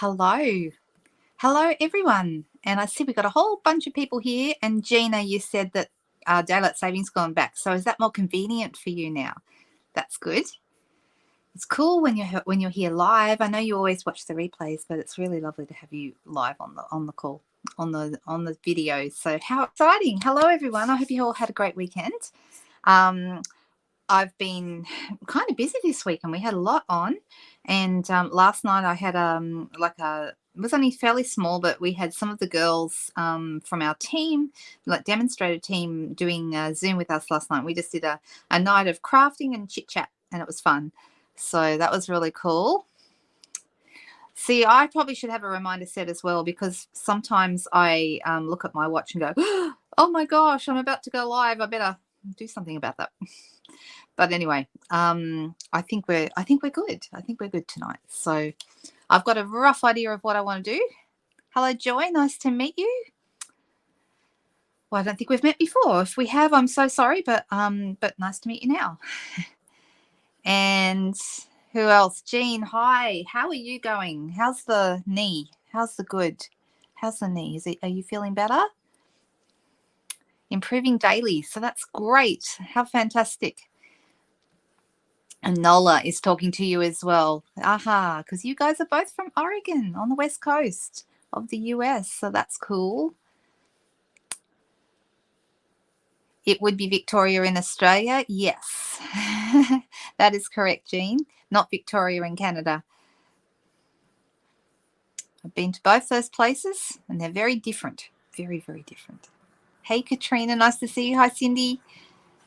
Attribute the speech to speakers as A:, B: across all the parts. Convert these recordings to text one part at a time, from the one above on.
A: Hello. Hello, everyone. And I see we've got a whole bunch of people here. And Gina, you said that daylight savings gone back. So is that more convenient for you now? That's good. It's cool when you're here live. I know you always watch the replays, but it's really lovely to have you live on the call, on the video. So how exciting. Hello, everyone. I hope you all had a great weekend. I've been kind of busy this week and we had a lot on. And last night I had it was only fairly small, but we had some of the girls from our team, like demonstrator team, doing Zoom with us last night. We just did a night of crafting and chit chat, and it was fun. So that was really cool. See, I probably should have a reminder set as well, because sometimes I look at my watch and go, oh my gosh, I'm about to go live. I better do something about that. But anyway, I think we're good. I think we're good tonight. So I've got a rough idea of what I want to do. Hello, Joy. Nice to meet you. Well, I don't think we've met before. If we have, I'm so sorry, but nice to meet you now. And who else? Jean, hi. How are you going? How's the knee? How's the good? How's the knee? Are you feeling better? Improving daily. So that's great. How fantastic. And Nola is talking to you as well. Aha, because you guys are both from Oregon on the west coast of the US. So that's cool. It would be Victoria in Australia. Yes, that is correct, Jean. Not Victoria in Canada. I've been to both those places and they're very different. Very, very different. Hey, Katrina. Nice to see you. Hi, Cindy.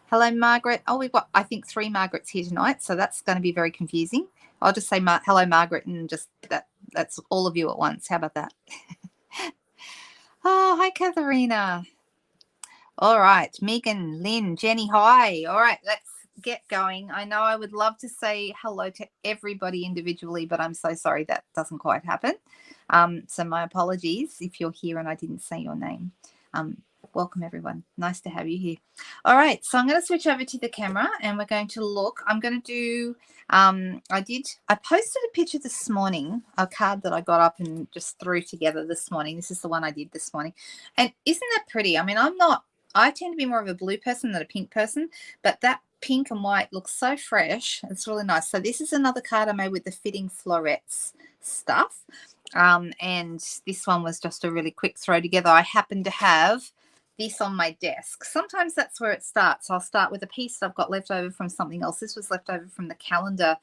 A: Hello, Margaret. Oh, we've got, I think, 3 Margarets here tonight, so that's going to be very confusing. I'll just say hello, Margaret, and just that's all of you at once. How about that? Oh, hi, Katharina. All right, Megan, Lynn, Jenny, hi. All right, let's get going. I know I would love to say hello to everybody individually, but I'm so sorry that doesn't quite happen. So my apologies if you're here and I didn't say your name. Welcome, everyone. Nice to have you here. All right, so I'm going to switch over to the camera and we're going to look. I'm going to do, I posted a picture this morning, a card that I got up and just threw together this morning. This is the one I did this morning. And isn't that pretty? I mean, I tend to be more of a blue person than a pink person, but that pink and white looks so fresh. It's really nice. So this is another card I made with the Fitting Florets stuff. And this one was just a really quick throw together. I happen to have this on my desk. Sometimes that's where it starts. I'll start with a piece that I've got left over from something else. This was left over from the calendar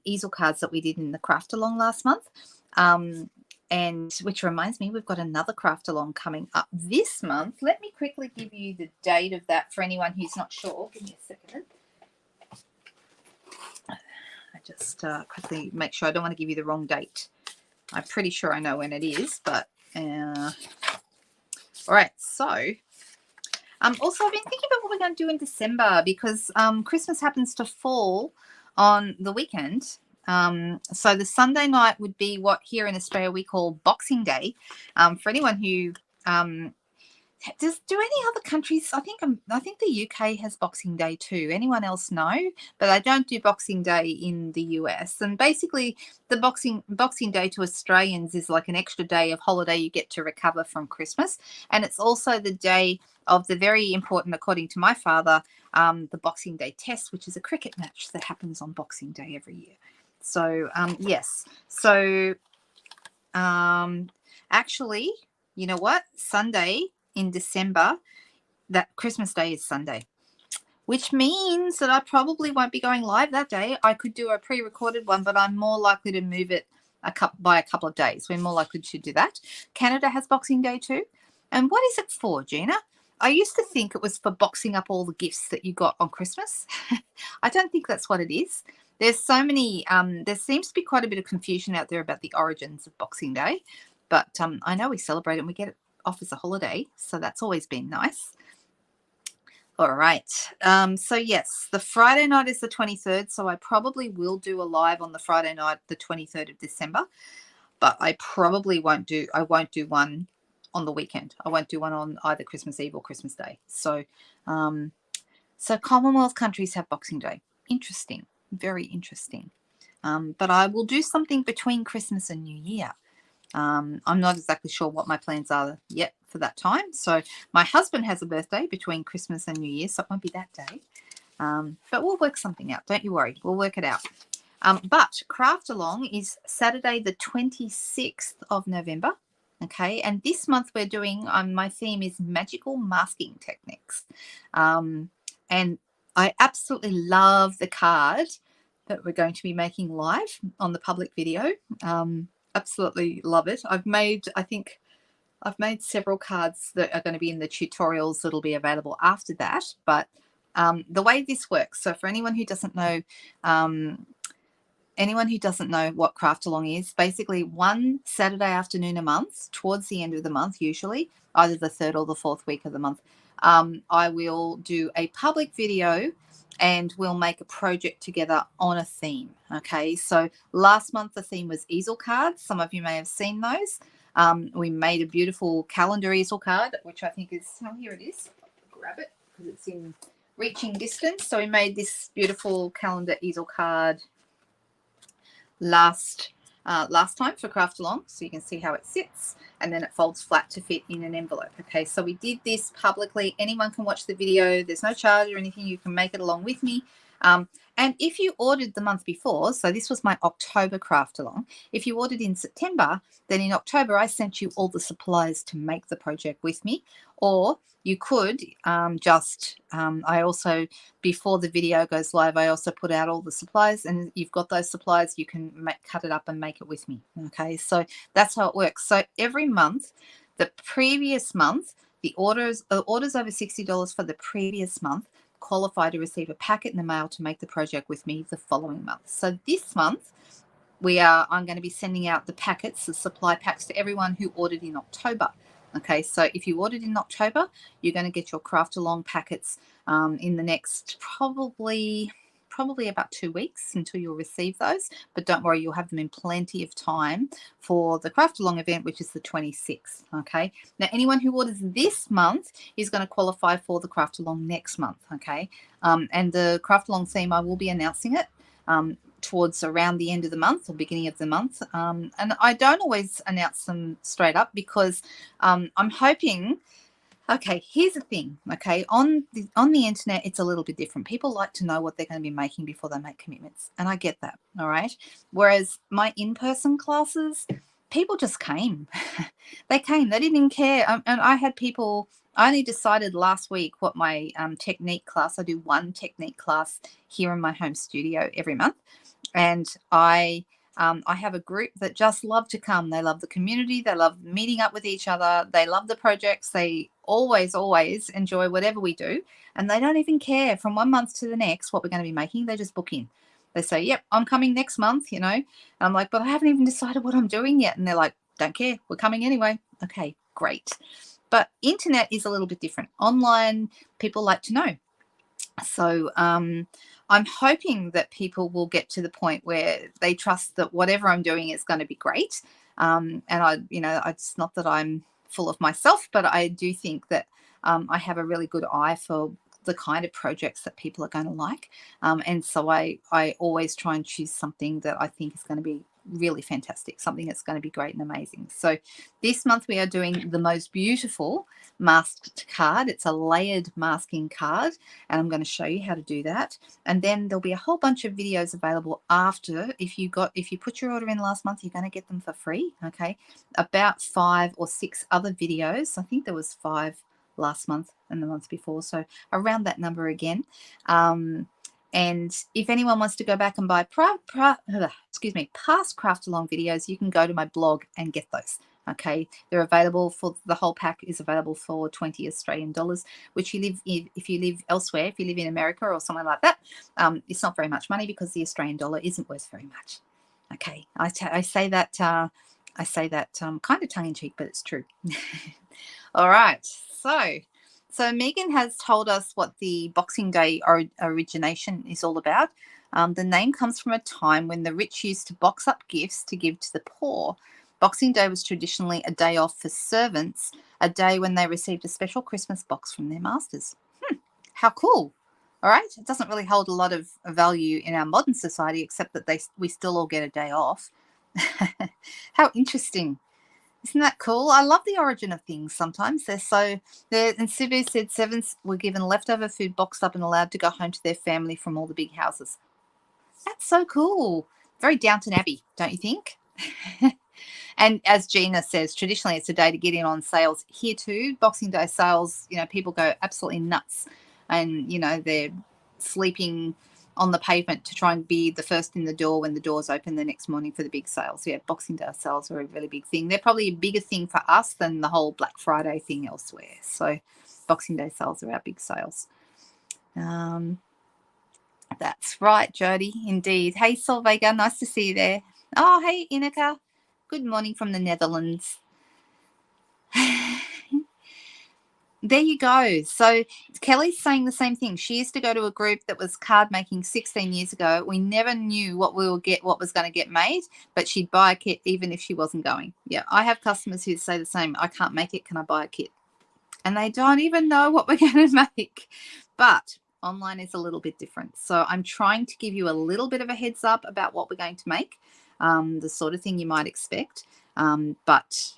A: easel cards that we did in the craft along last month. And which reminds me, we've got another craft along coming up this month. Let me quickly give you the date of that for anyone who's not sure. Give me a second. I just quickly make sure I don't want to give you the wrong date. I'm pretty sure I know when it is, but all right, so also I've been thinking about what we're going to do in December, because Christmas happens to fall on the weekend. So the Sunday night would be what here in Australia we call Boxing Day. For anyone who do any other countries? I think the UK has Boxing Day too. Anyone else know? But I don't do Boxing Day in the US. And basically, the Boxing Day to Australians is like an extra day of holiday you get to recover from Christmas, and it's also the day of the very important, according to my father, the Boxing Day Test, which is a cricket match that happens on Boxing Day every year. So yes. So actually, you know what? Sunday in December, that Christmas Day is Sunday, which means that I probably won't be going live that day. I could do a pre-recorded one, but I'm more likely to move it by a couple of days. We're more likely to do that. Canada has Boxing Day too. And what is it for, Gina? I used to think it was for boxing up all the gifts that you got on Christmas. I don't think that's what it is. There's so many, there seems to be quite a bit of confusion out there about the origins of Boxing Day, but I know we celebrate it and we get it off as a holiday, so that's always been nice. All right, so yes, the Friday night is the 23rd, so I probably will do a live on the Friday night, the 23rd of December, but I probably won't do one on the weekend. I won't do one on either Christmas Eve or Christmas Day. So so Commonwealth countries have Boxing Day. Interesting, very interesting. But I will do something between Christmas and New Year. I'm not exactly sure what my plans are yet for that time. So my husband has a birthday between Christmas and New Year, so it won't be that day. But we'll work something out. Don't you worry. We'll work it out. But Craft Along is Saturday the 26th of November. Okay, and this month we're doing, my theme is magical masking techniques. And I absolutely love the card that we're going to be making live on the public video. Absolutely love it. I think I've made several cards that are going to be in the tutorials that'll be available after that. But the way this works, so for anyone who doesn't know, what Craft Along is, basically one Saturday afternoon a month, towards the end of the month usually, either the third or the fourth week of the month, I will do a public video and we'll make a project together on a theme. Okay, so last month the theme was easel cards. Some of you may have seen those. We made a beautiful calendar easel card, which I think is, oh, here it is. Grab it because it's in reaching distance. So we made this beautiful calendar easel card last time for Craft Along, so you can see how it sits, and then it folds flat to fit in an envelope. Okay, so we did this publicly. Anyone can watch the video. There's no charge or anything. You can make it along with me. And if you ordered the month before, so this was my October Craft Along, if you ordered in September, then in October I sent you all the supplies to make the project with me. Or you could I also, before the video goes live, I also put out all the supplies, and you've got those supplies, you can cut it up and make it with me. Okay, so that's how it works. So every month, the previous month, the orders over $60 for the previous month qualify to receive a packet in the mail to make the project with me the following month. So this month I'm going to be sending out the packets, the supply packs, to everyone who ordered in October. Okay, so if you ordered in October, you're going to get your Craft Along packets in the next probably about 2 weeks until you'll receive those. But don't worry, you'll have them in plenty of time for the Craft Along event, which is the 26th. Okay, now anyone who orders this month is going to qualify for the Craft Along next month. Okay, and the Craft Along theme, I will be announcing it towards around the end of the month or beginning of the month, and I don't always announce them straight up because I'm hoping. Okay, here's the thing. Okay, on the internet, it's a little bit different. People like to know what they're going to be making before they make commitments, and I get that. All right. Whereas my in-person classes, people just came. They came. They didn't even care. And I had people. I only decided last week what my technique class. I do one technique class here in my home studio every month, and I have a group that just love to come. They love the community. They love meeting up with each other. They love the projects. They always enjoy whatever we do. And they don't even care from one month to the next what we're going to be making. They just book in. They say, yep, I'm coming next month, you know. And I'm like, but I haven't even decided what I'm doing yet. And they're like, don't care. We're coming anyway. Okay, great. But internet is a little bit different. Online, people like to know. So I'm hoping that people will get to the point where they trust that whatever I'm doing is going to be great. And it's not that I'm full of myself, but I do think that I have a really good eye for the kind of projects that people are going to like. And so I always try and choose something that I think is going to be really fantastic, something that's going to be great and amazing. So this month we are doing the most beautiful masked card. It's a layered masking card, and I'm going to show you how to do that. And then there'll be a whole bunch of videos available after. If you put your order in last month, you're going to get them for free. Okay, about 5 or 6 other videos. I think there was 5 last month and the month before, so around that number again. And if anyone wants to go back and buy past Craft Along videos, you can go to my blog and get those. Okay, they're available for the whole pack is available for 20 Australian dollars, which if you live elsewhere, if you live in America or somewhere like that, it's not very much money because the Australian dollar isn't worth very much. Okay, I say that kind of tongue in cheek, but it's true. All right, so Megan has told us what the Boxing Day origination is all about. The name comes from a time when the rich used to box up gifts to give to the poor. Boxing Day was traditionally a day off for servants, a day when they received a special Christmas box from their masters. How cool. All right, it doesn't really hold a lot of value in our modern society, except that we still all get a day off. How interesting. Isn't that cool? I love the origin of things sometimes. They're so, and Subu said sevens were given leftover food boxed up and allowed to go home to their family from all the big houses. That's so cool. Very Downton Abbey, don't you think? And as Gina says, traditionally it's a day to get in on sales. Here too, Boxing Day sales, people go absolutely nuts. And, they're sleeping on the pavement to try and be the first in the door when the doors open the next morning for the big sales. Yeah, Boxing Day sales are a really big thing. They're probably a bigger thing for us than the whole Black Friday thing elsewhere. So Boxing Day sales are our big sales. That's right, Jody, indeed. Hey, Solvega, nice to see you there. Oh, hey, Inika. Good morning from the Netherlands. There you go. So Kelly's saying the same thing. She used to go to a group that was card making 16 years ago. We never knew what was going to get made, but she'd buy a kit even if she wasn't going. Yeah, I have customers who say the same. I can't make it. Can I buy a kit? And they don't even know what we're going to make. But online is a little bit different. So I'm trying to give you a little bit of a heads up about what we're going to make, the sort of thing you might expect. But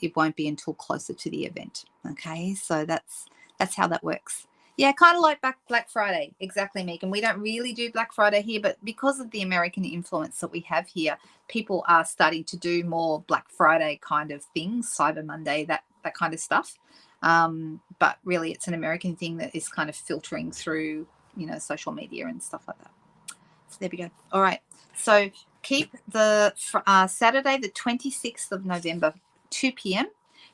A: it won't be until closer to the event. Okay, so that's how that works. Yeah, kind of like Black Friday. Exactly, Megan. We don't really do Black Friday here, but because of the American influence that we have here, people are starting to do more Black Friday kind of things, Cyber Monday, that kind of stuff. But really, it's an American thing that is kind of filtering through, social media and stuff like that. So there we go. All right. So keep the Saturday, the 26th of November, 2 p.m.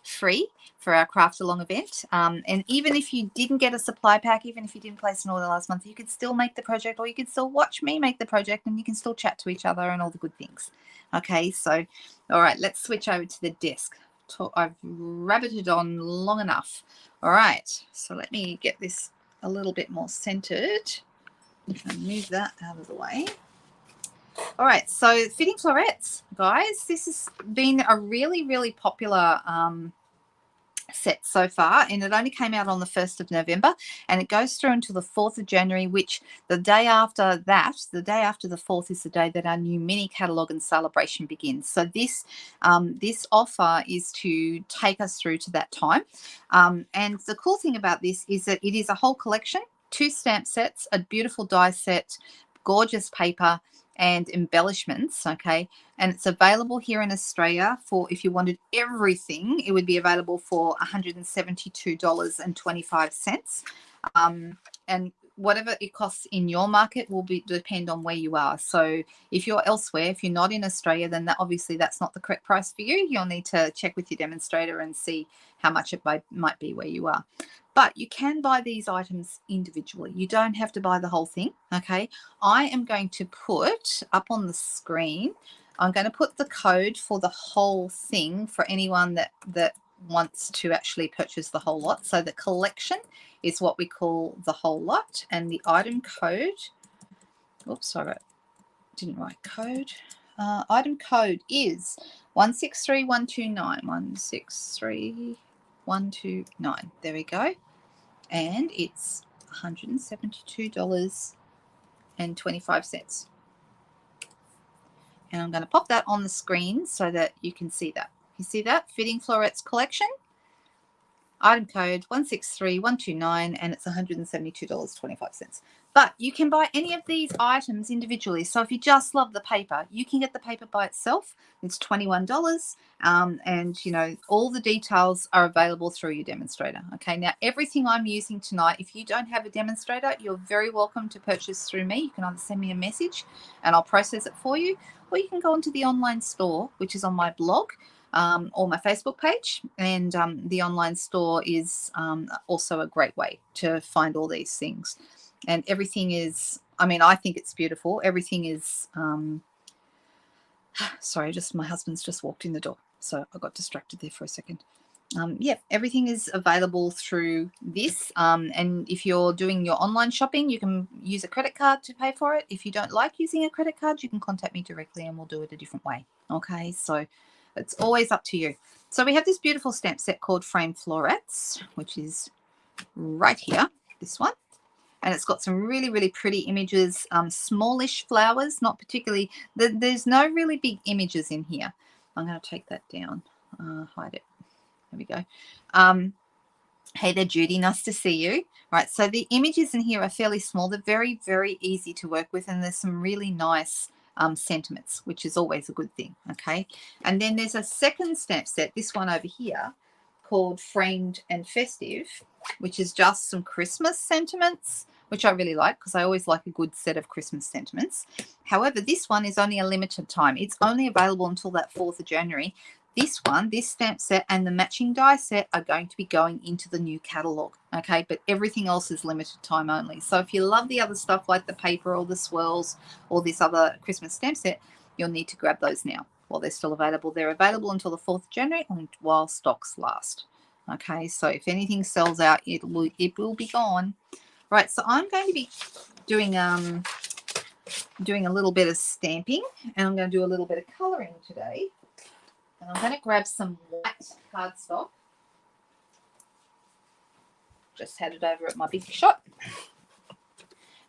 A: free for our craft along event. And even if you didn't get a supply pack, even if you didn't place an order last month, you could still make the project, or you could still watch me make the project, and you can still chat to each other and all the good things. Okay, so all right, let's switch over to the desk. I've rabbited on long enough. All right, so let me get this a little bit more centered and move that out of the way. All right, so Fitting Florets, guys, this has been a really, really popular set so far, and it only came out on the 1st of November, and it goes through until the 4th of January, which the day after that, the day after the 4th, is the day that our new mini catalogue and celebration begins. So this offer is to take us through to that time. And the cool thing about this is that it is a whole collection, 2 stamp sets, a beautiful die set, gorgeous paper, and embellishments. Okay, and it's available here in Australia for, if you wanted everything, it would be available for $172.25. And whatever it costs in your market will depend on where you are. So if you're elsewhere, if you're not in Australia, then obviously that's not the correct price for you. You'll need to check with your demonstrator and see how much it might be where you are. But you can buy these items individually. You don't have to buy the whole thing, okay? I am going to put up on the screen, I'm going to put the code for the whole thing for anyone that wants to actually purchase the whole lot. So the collection is what we call the whole lot, and the item code, oops, sorry, didn't write code. Item code is 163129. 163129. There we go. And it's $172.25. And I'm going to pop that on the screen so that you can see that. You see that? Fitting Florets Collection. Item code 163129, and it's $172.25. But you can buy any of these items individually. So if you just love the paper, you can get the paper by itself. It's $21. And, all the details are available through your demonstrator. Okay, now everything I'm using tonight, if you don't have a demonstrator, you're very welcome to purchase through me. You can either send me a message and I'll process it for you, or you can go onto the online store, which is on my blog, or my Facebook page, and the online store is also a great way to find all these things. And everything is, I think it's beautiful. Everything is, sorry, my husband's just walked in the door, so I got distracted there for a second. Yeah, everything is available through this. And if you're doing your online shopping, you can use a credit card to pay for it. If you don't like using a credit card, you can contact me directly and we'll do it a different way. Okay, so it's always up to you. So we have this beautiful stamp set called Frame Florets, which is right here, this one. And it's got some really, really pretty images, smallish flowers, not particularly, there's no really big images in here. I'm going to take that down. hide it. There we go. Hey there, Judy. Nice to see you. Right, so the images in here are fairly small. They're very, very easy to work with, and there's some really nice sentiments, which is always a good thing, okay? And then there's a second stamp set, this one over here, called Framed and Festive, which is just some Christmas sentiments, which I really like because I always like a good set of Christmas sentiments. However, this one is only a limited time. It's only available until that 4th of January. This one, this stamp set and the matching die set are going to be going into the new catalogue, okay? But everything else is limited time only. So if you love the other stuff like the paper or the swirls or this other Christmas stamp set, you'll need to grab those now while they're still available. They're available until the 4th of January while stocks last, okay? So if anything sells out, it will be gone. Right, so I'm going to be doing a little bit of stamping, and I'm going to do a little bit of colouring today. And I'm going to grab some white cardstock. Just had it over at my big shop.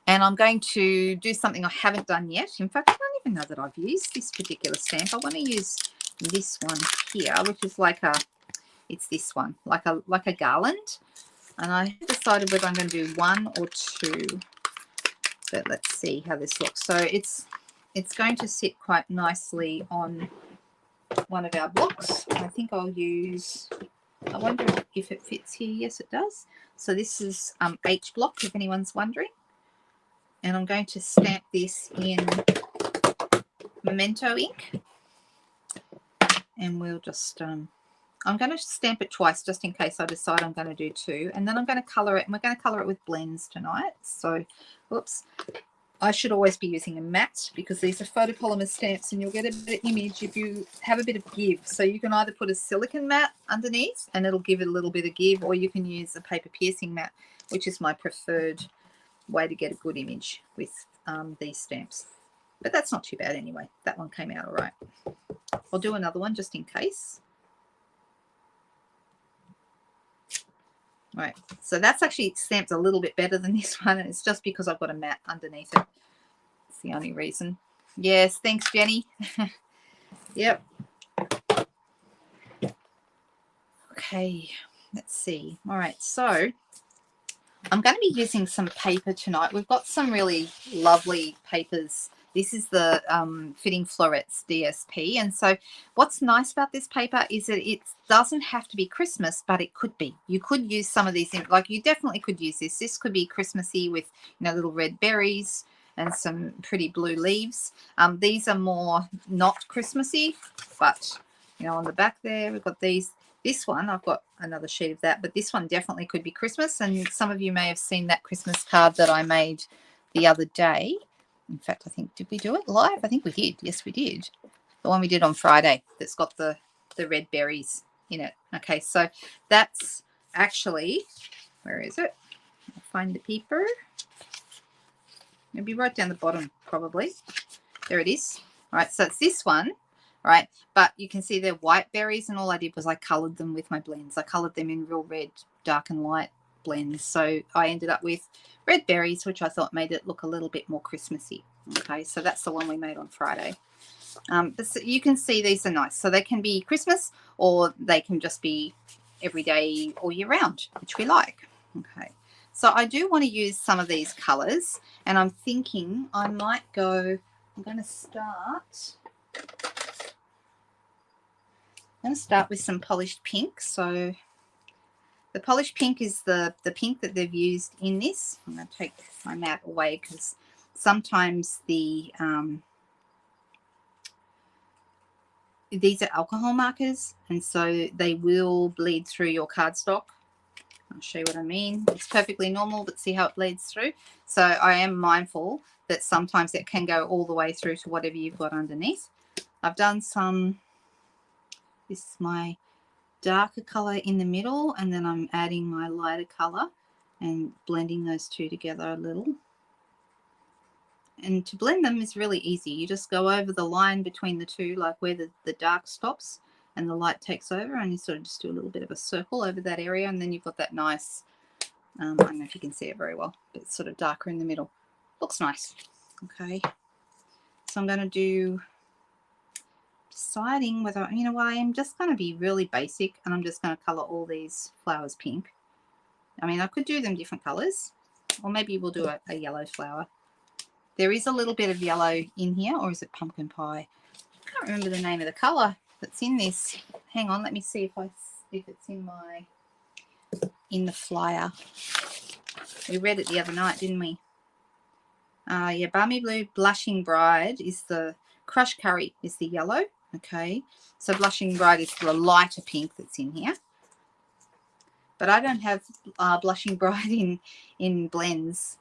A: And I'm going to do something I haven't done yet. In fact, I don't even know that I've used this particular stamp. I want to use this one here, which is like it's this one, like a garland. And I haven't decided whether I'm going to do one or two. But let's see how this looks. So it's going to sit quite nicely on one of our blocks. I think I'll use, I wonder if it fits here. Yes, it does. So this is H block, if anyone's wondering. And I'm going to stamp this in Memento ink. And we'll just, I'm going to stamp it twice just in case I decide I'm going to do two. And then I'm going to colour it, and we're going to colour it with blends tonight. So, whoops. I should always be using a matte because these are photopolymer stamps, and you'll get a better image if you have a bit of give. So you can either put a silicone matte underneath and it'll give it a little bit of give, or you can use a paper piercing matte, which is my preferred way to get a good image with these stamps. But that's not too bad anyway. That one came out all right. I'll do another one just in case. Right, so that's actually stamped a little bit better than this one, and it's just because I've got a matte underneath it. It's the only reason. Yes, thanks, Jenny. Yep. Okay, let's see. All right, so I'm going to be using some paper tonight. We've got some really lovely papers. This is the Fitting Florets DSP. And so what's nice about this paper is that it doesn't have to be Christmas, but it could be. You could use some of these, like you definitely could use this. This could be Christmassy with, you know, little red berries and some pretty blue leaves. These are more not Christmassy, but, you know, on the back there, we've got these. This one, I've got another sheet of that, but this one definitely could be Christmas. And some of you may have seen that Christmas card that I made the other day. In fact, I think, did we do it live? I think we did. Yes, we did. The one we did on Friday that's got the red berries in it. Okay, so that's actually, where is it? I'll find the paper. It'll be right down the bottom, probably. There it is. All right, so it's this one, right? But you can see they're white berries, and all I did was I coloured them with my blends. I coloured them in real red, dark and light blends. So I ended up with red berries, which I thought made it look a little bit more Christmassy. Okay, so that's the one we made on Friday. But so you can see these are nice. So they can be Christmas, or they can just be every day all year round, which we like. Okay, so I do want to use some of these colours, and I'm thinking I might go, I'm going to start with some polished pink. So the polished pink is the pink that they've used in this. I'm going to take my mat away because sometimes these are alcohol markers, and so they will bleed through your cardstock. I'll show you what I mean. It's perfectly normal, but see how it bleeds through. So I am mindful that sometimes it can go all the way through to whatever you've got underneath. I've done some, this is my darker color in the middle, and then I'm adding my lighter color and blending those two together a little. And to blend them is really easy. You just go over the line between the two, like where the dark stops and the light takes over, and you sort of just do a little bit of a circle over that area, and then you've got that nice, I don't know if you can see it very well, but it's sort of darker in the middle. Looks nice. Okay, so I'm going to do deciding whether, you know what, I am just going to be really basic and I'm just going to colour all these flowers pink. I mean, I could do them different colours, or maybe we'll do a yellow flower. There is a little bit of yellow in here, or is it pumpkin pie? I can't remember the name of the colour that's in this. Hang on, let me see if it's in the flyer. We read it the other night, didn't we? Yeah, Balmy Blue Blushing Bride is the Crushed Curry is the yellow. Okay, so Blushing Bride is the lighter pink that's in here. But I don't have Blushing Bride in blends.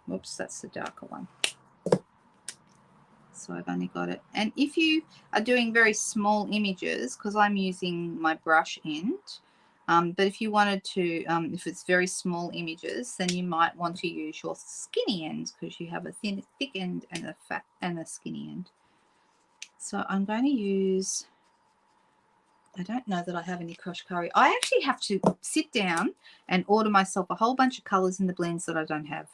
A: Whoops, that's the darker one. So I've only got it. And if you are doing very small images, because I'm using my brush end, but if you wanted to, if it's very small images, then you might want to use your skinny ends, because you have a thick end and a fat and a skinny end. So I'm going to use, I don't know that I have any Crushed Curry. I actually have to sit down and order myself a whole bunch of colours in the blends that I don't have.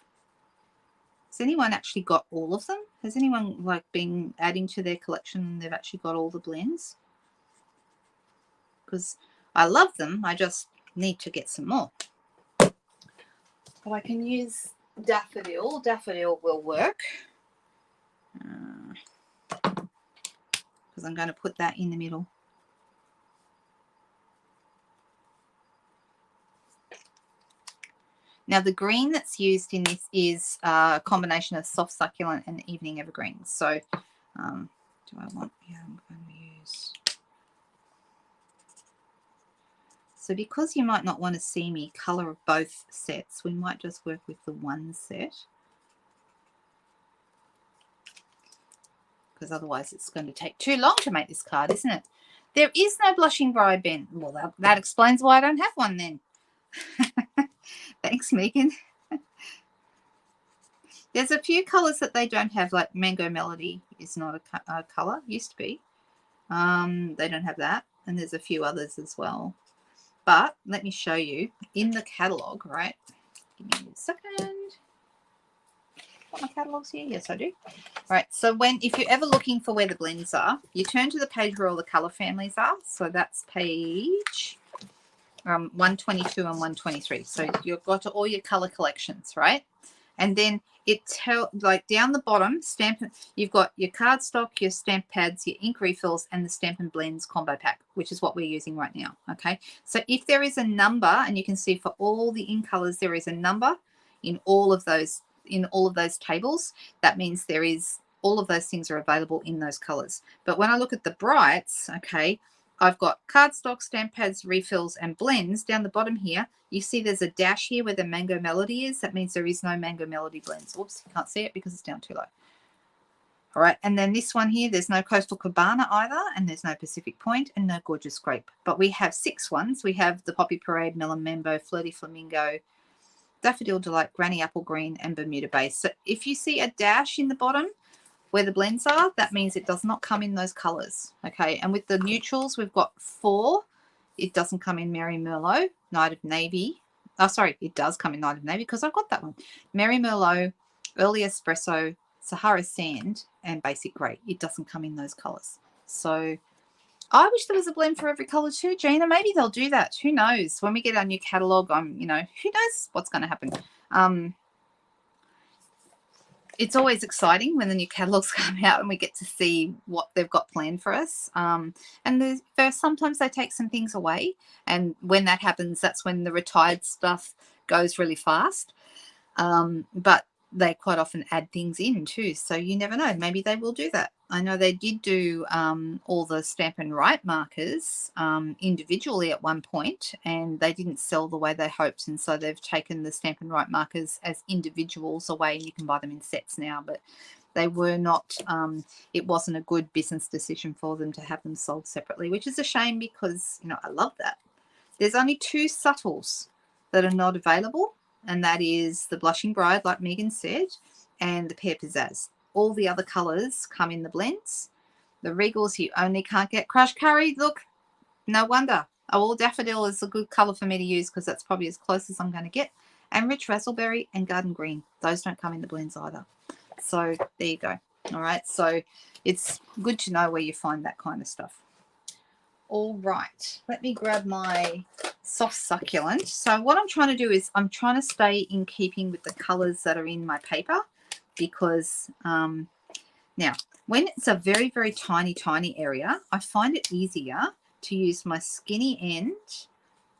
A: Has anyone actually got all of them? Has anyone like been adding to their collection and they've actually got all the blends? Because I love them, I just need to get some more. But I can use Daffodil. Daffodil will work. Because I'm going to put that in the middle. Now the green that's used in this is a combination of soft succulent and evening evergreen. So do I want, yeah, I'm going to use. So because you might not want to see me colour both sets, we might just work with the one set. Because otherwise it's going to take too long to make this card, isn't it? There is no Blushing Bride, Ben. Well, that explains why I don't have one then. Thanks, Megan. There's a few colours that they don't have, like Mango Melody is not a colour, used to be. They don't have that, and there's a few others as well. But let me show you in the catalogue, right? Give me a second. Got my catalogues here? Yes, I do. All right, so if you're ever looking for where the blends are, you turn to the page where all the colour families are. So that's page 122 and 123. So you've got all your colour collections, right? And then like down the bottom, you've got your cardstock, your stamp pads, your ink refills, and the Stampin' Blends combo pack, which is what we're using right now. Okay, so if there is a number, and you can see for all the ink colors, there is a number in all of those tables. That means there is all of those things are available in those colors. But when I look at the brights, okay, I've got cardstock, stamp pads, refills, and blends down the bottom here. You see there's a dash here where the Mango Melody is. That means there is no Mango Melody blends. Oops, you can't see it because it's down too low. All right, and then this one here, there's no Coastal Cabana either, and there's no Pacific Point, and no Gorgeous Grape. But we have 6 ones. We have the Poppy Parade, Melon Mambo, Flirty Flamingo, Daffodil Delight, Granny Apple Green, and Bermuda Base. So if you see a dash in the bottom where the blends are, that means it does not come in those colors. Okay, and with the neutrals, we've got 4. It doesn't come in Mary Merlot, Night of Navy. Oh, sorry, it does come in Night of Navy because I've got that one. Mary Merlot, Early Espresso, Sahara Sand, and Basic Grey. It doesn't come in those colors. So I wish there was a blend for every color too, Gina. Maybe they'll do that. Who knows? When we get our new catalog, who knows what's going to happen. It's always exciting when the new catalogs come out and we get to see what they've got planned for us. And sometimes they take some things away. And when that happens, that's when the retired stuff goes really fast. But they quite often add things in too. So you never know. Maybe they will do that. I know they did do all the Stampin' Write markers individually at one point, and they didn't sell the way they hoped. And so they've taken the Stampin' Write markers as individuals away, and you can buy them in sets now. But they were not, it wasn't a good business decision for them to have them sold separately, which is a shame because, I love that. There's only 2 subtles that are not available, and that is the Blushing Bride, like Megan said, and the Pear Pizzazz. All the other colours come in the blends. The Regals, you only can't get Crushed Curry. Look, no wonder. Oh, Daffodil is a good colour for me to use because that's probably as close as I'm going to get. And Rich Razzleberry and Garden Green. Those don't come in the blends either. So there you go. All right, so it's good to know where you find that kind of stuff. All right, let me grab my soft succulent. So what I'm trying to do is I'm trying to stay in keeping with the colors that are in my paper, because now when it's a very, very tiny area, I find it easier to use my skinny end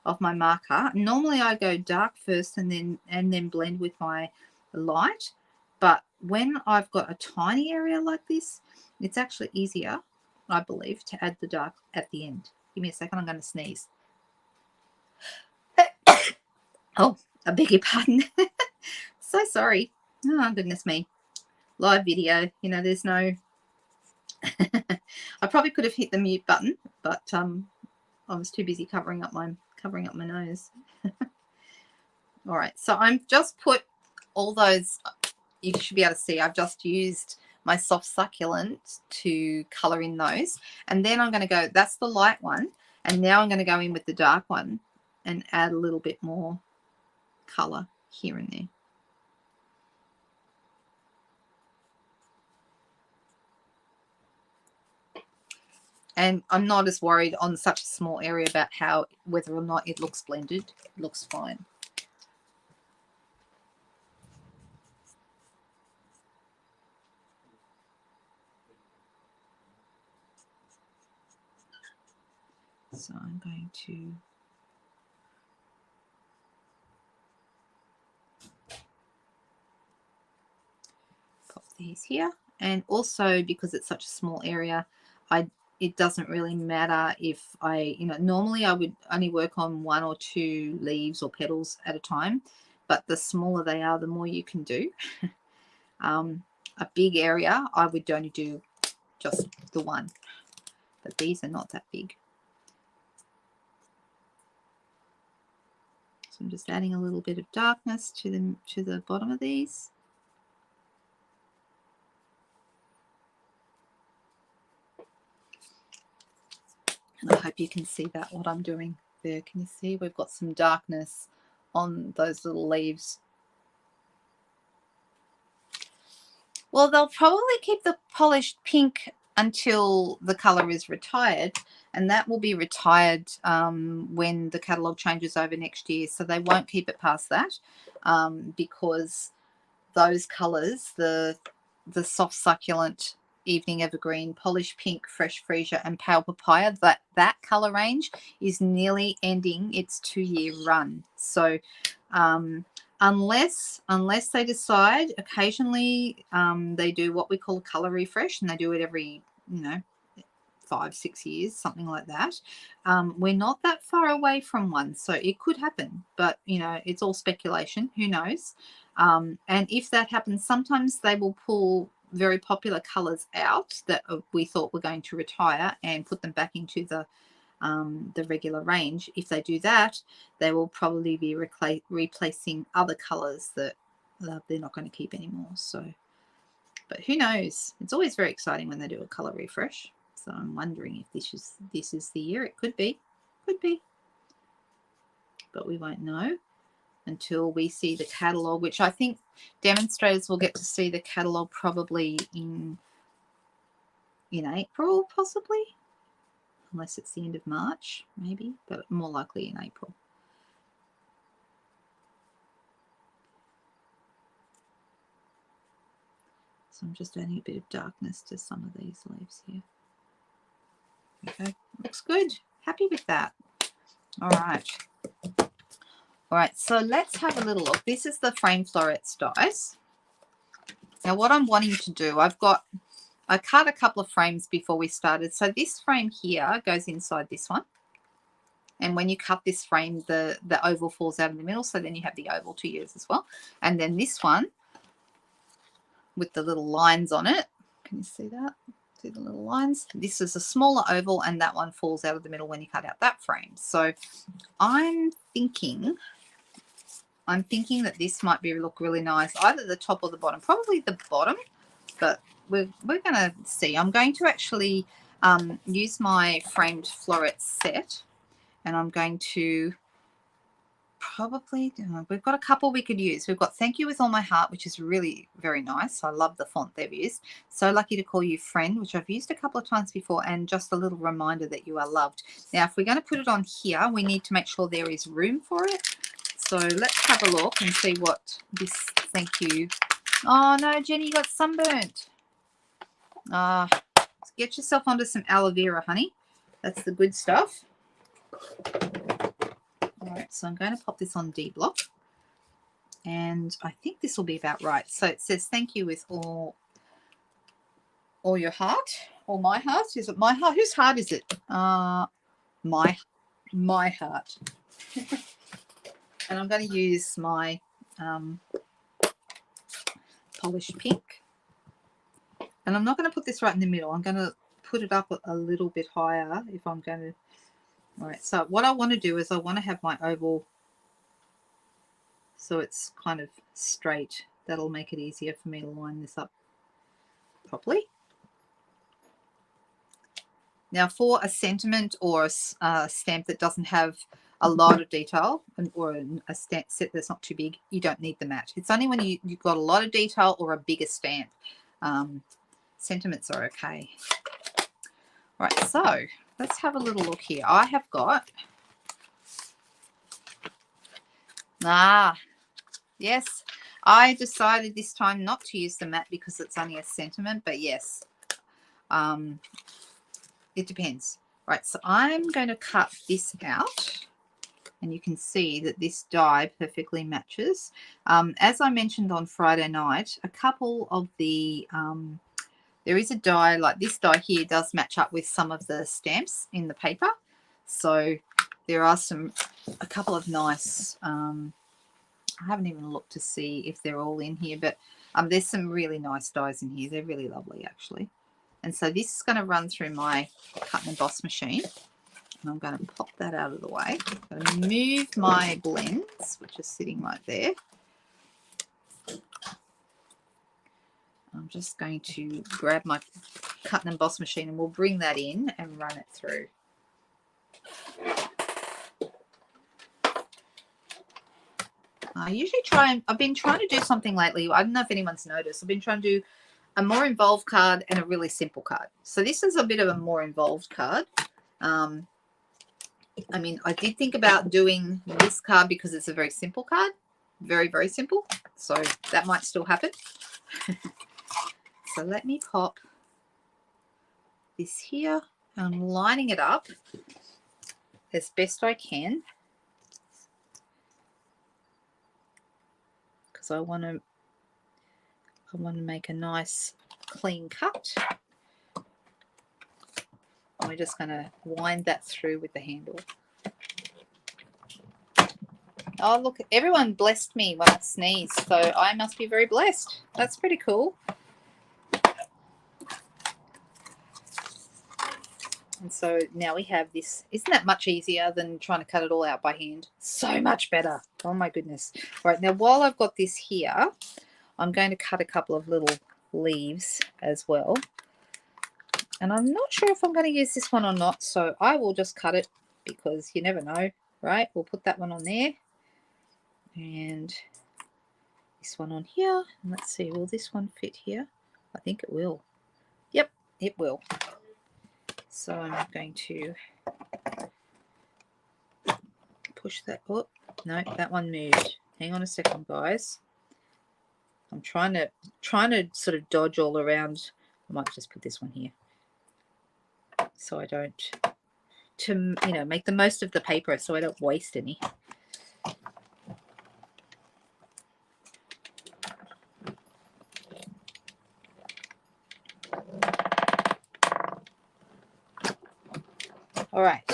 A: of my marker. Normally I go dark first and then blend with my light, but when I've got a tiny area like this, it's actually easier, I believe, to add the dark at the end. Give me a second, I'm going to sneeze. Oh, I beg your pardon. So sorry. Oh, goodness me. Live video, you know, there's no... I probably could have hit the mute button, but I was too busy covering up my nose. All right, so I'm just put all those, you should be able to see, I've just used my soft succulent to color in those, and then I'm going to go, that's the light one, and now I'm going to go in with the dark one and add a little bit more color here and there. And I'm not as worried on such a small area about whether or not it looks blended. It looks fine. So I'm going to pop these here. And also, because it's such a small area, it doesn't really matter if normally I would only work on 1 or 2 leaves or petals at a time, but the smaller they are, the more you can do. A big area, I would only do just the one, but these are not that big. So I'm just adding a little bit of darkness to the bottom of these. And I hope you can see that, what I'm doing there. Can you see? We've got some darkness on those little leaves. Well, they'll probably keep the polished pink until the color is retired, and that will be retired when the catalogue changes over next year. So they won't keep it past that, because those colors, the soft succulent, evening evergreen, polished pink, fresh freesia, and pale papaya, that color range is nearly ending its 2-year run. So unless they decide, occasionally they do what we call a color refresh, and they do it every 5-6 years, something like that. We're not that far away from one, so it could happen, but it's all speculation. Who knows? And if that happens, sometimes they will pull very popular colors out that we thought were going to retire and put them back into the regular range. If they do that, they will probably be replacing other colors that they're not going to keep anymore. So, but who knows? It's always very exciting when they do a color refresh. So I'm wondering if this is the year. It could be, but we won't know until we see the catalogue, which I think demonstrators will get to see the catalogue probably in April, possibly, unless it's the end of March, maybe, but more likely in April. So I'm just adding a bit of darkness to some of these leaves here. Okay, looks good. Happy with that. All right. All right, so let's have a little look. This is the Frame Florets dies. Now what I'm wanting to do, I cut a couple of frames before we started. So this frame here goes inside this one. And when you cut this frame, the oval falls out in the middle. So then you have the oval to use as well. And then this one with the little lines on it. Can you see that? See the little lines? This is a smaller oval, and that one falls out of the middle when you cut out that frame. So I'm thinking that this might look really nice, either the top or the bottom. Probably the bottom, but we're going to see. I'm going to actually use my framed florets set, and I'm going to probably, we've got a couple we could use. We've got Thank You With All My Heart, which is really very nice. I love the font they've used. So Lucky to Call You Friend, which I've used a couple of times before, and just a little reminder that you are loved. Now, if we're going to put it on here, we need to make sure there is room for it. So let's have a look and see what this thank you. Oh, no, Jenny, you got sunburnt. Get yourself onto some aloe vera, honey. That's the good stuff. All right, so I'm going to pop this on D block. And I think this will be about right. So it says, thank you with all your heart, or my heart. Is it my heart? Whose heart is it? My heart. And I'm going to use my polished pink. And I'm not going to put this right in the middle. I'm going to put it up a little bit higher if I'm going to. All right, so what I want to do is I want to have my oval so it's kind of straight. That'll make it easier for me to line this up properly. Now, for a sentiment or a stamp that doesn't have a lot of detail, or a stamp set that's not too big, you don't need the mat. It's only when you've got a lot of detail or a bigger stamp. Sentiments are okay. All right, so let's have a little look here. I have got, yes, I decided this time not to use the mat because it's only a sentiment, but yes, it depends. Right, so I'm going to cut this out, and you can see that this die perfectly matches. As I mentioned on Friday night, a couple of the, there is a die, like this die here does match up with some of the stamps in the paper. So there are a couple of nice, I haven't even looked to see if they're all in here, but there's some really nice dies in here. They're really lovely, actually. And so this is going to run through my cut and emboss machine. And I'm going to pop that out of the way. I'm going to move my blends, which is sitting right there. I'm just going to grab my cut and emboss machine, and we'll bring that in and run it through. I usually I've been trying to do something lately. I don't know if anyone's noticed. I've been trying to do a more involved card and a really simple card. So this is a bit of a more involved card. I mean, I did think about doing this card because it's a very simple card. Very, very simple. So that might still happen. So let me pop this here. I'm lining it up as best I can, because I want to make a nice clean cut. And we're just going to wind that through with the handle. Oh, look, everyone blessed me when I sneezed, so I must be very blessed. That's pretty cool. And so now we have this. Isn't that much easier than trying to cut it all out by hand? So much better. Oh, my goodness. All right, now while I've got this here, I'm going to cut a couple of little leaves as well. And I'm not sure if I'm going to use this one or not, so I will just cut it because you never know, right? We'll put that one on there. And this one on here. And let's see, will this one fit here? I think it will. Yep, it will. So I'm going to push that. Oh, no, that one moved. Hang on a second, guys. I'm trying to sort of dodge all around. I might just put this one here, so I don't, make the most of the paper so I don't waste any. All right,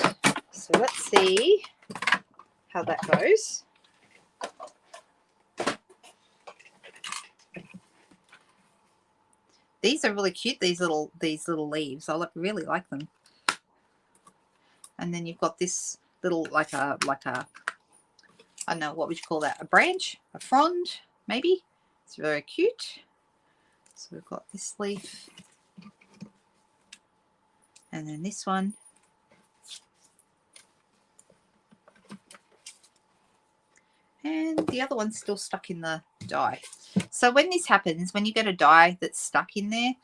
A: so let's see how that goes. These are really cute, these little leaves. I really like them. And then you've got this little, like a I don't know, what would you call that? A branch? A frond, maybe? It's very cute. So we've got this leaf. And then this one. And the other one's still stuck in the die. So when this happens, when you get a die that's stuck in there,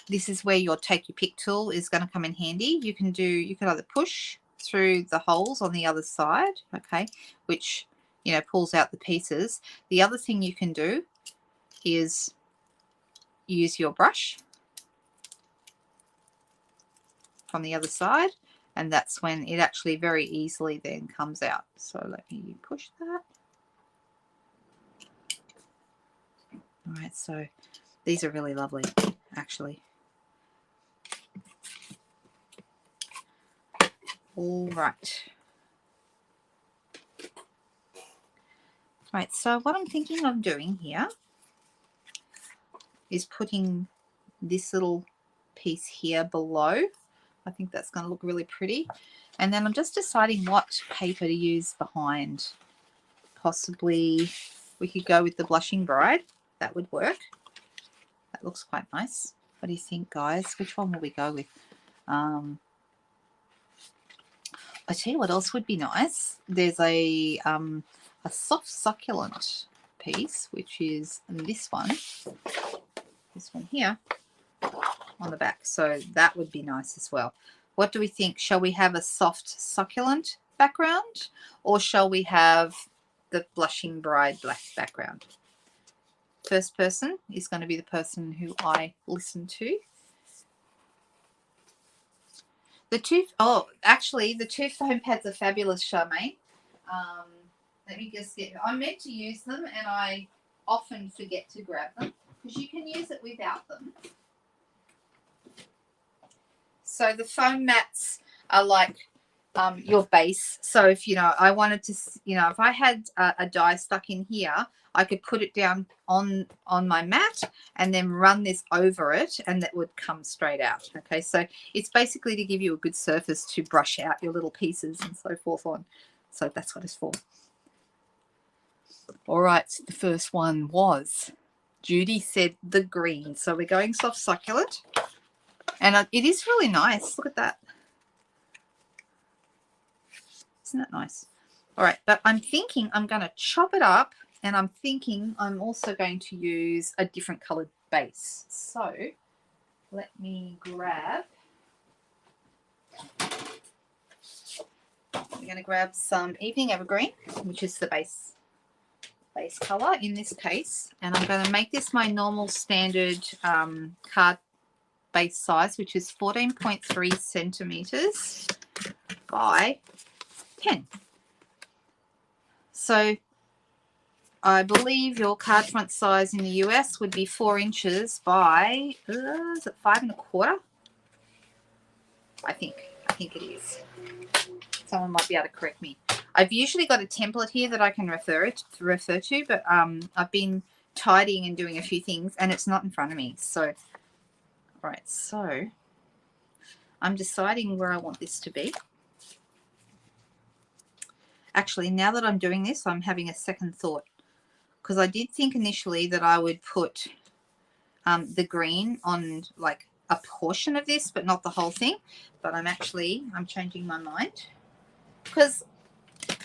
A: this is where your take your pick tool is going to come in handy. You can either push through the holes on the other side, okay, which, you know, pulls out the pieces. The other thing you can do is use your brush from the other side, and that's when it actually very easily then comes out. So let me push that. All right, so these are really lovely, actually. All right. Right, so what I'm thinking of doing here is putting this little piece here below. I think that's going to look really pretty. And then I'm just deciding what paper to use behind. Possibly we could go with the Blushing Bride. That would work. That looks quite nice. What do you think, guys? Which one will we go with? I tell you what else would be nice. There's a soft succulent piece, which is this one here on the back. So that would be nice as well. What do we think? Shall we have a soft succulent background, or shall we have the Blushing Bride black background? First person is going to be the person who I listen to. The two, oh, actually, the two foam pads are fabulous, Charmaine. Let me just get, I'm meant to use them, and I often forget to grab them, because you can use it without them. So the foam mats are like your base. So if, you know, I wanted to, you know, if I had a die stuck in here, I could put it down on my mat and then run this over it, and that would come straight out. Okay, so it's basically to give you a good surface to brush out your little pieces and so forth on. So that's what it's for. All right, the first one was, Judy said the green. So we're going soft succulent. And it is really nice. Look at that. Isn't that nice? All right, but I'm thinking I'm going to chop it up, and I'm thinking I'm also going to use a different colored base. So let me grab, we're going to grab some Evening Evergreen, which is the base color in this case, and I'm going to make this my normal standard card base size, which is 14.3 centimeters by 10. So I believe your card front size in the US would be 4 inches by, is it 5 1/4? I think it is. Someone might be able to correct me. I've usually got a template here that I can refer to, but I've been tidying and doing a few things, and it's not in front of me. So, all right, so I'm deciding where I want this to be. Actually, now that I'm doing this, I'm having a second thought, because I did think initially that I would put the green on like a portion of this, but not the whole thing. But I'm changing my mind, because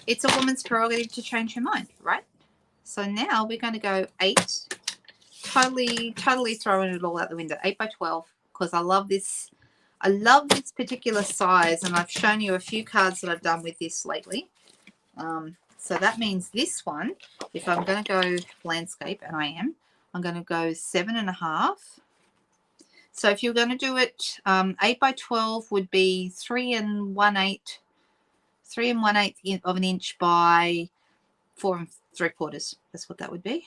A: it's a woman's prerogative to change her mind, right? So now we're going to go 8, totally throwing it all out the window, 8 by 12, because I love this. I love this particular size, and I've shown you a few cards that I've done with this lately. So that means this one, if I'm going to go landscape, and I am, I'm going to go 7.5. So if you're going to do it, 8 by 12 would be 3 1/8 of an inch by 4 3/4. That's what that would be.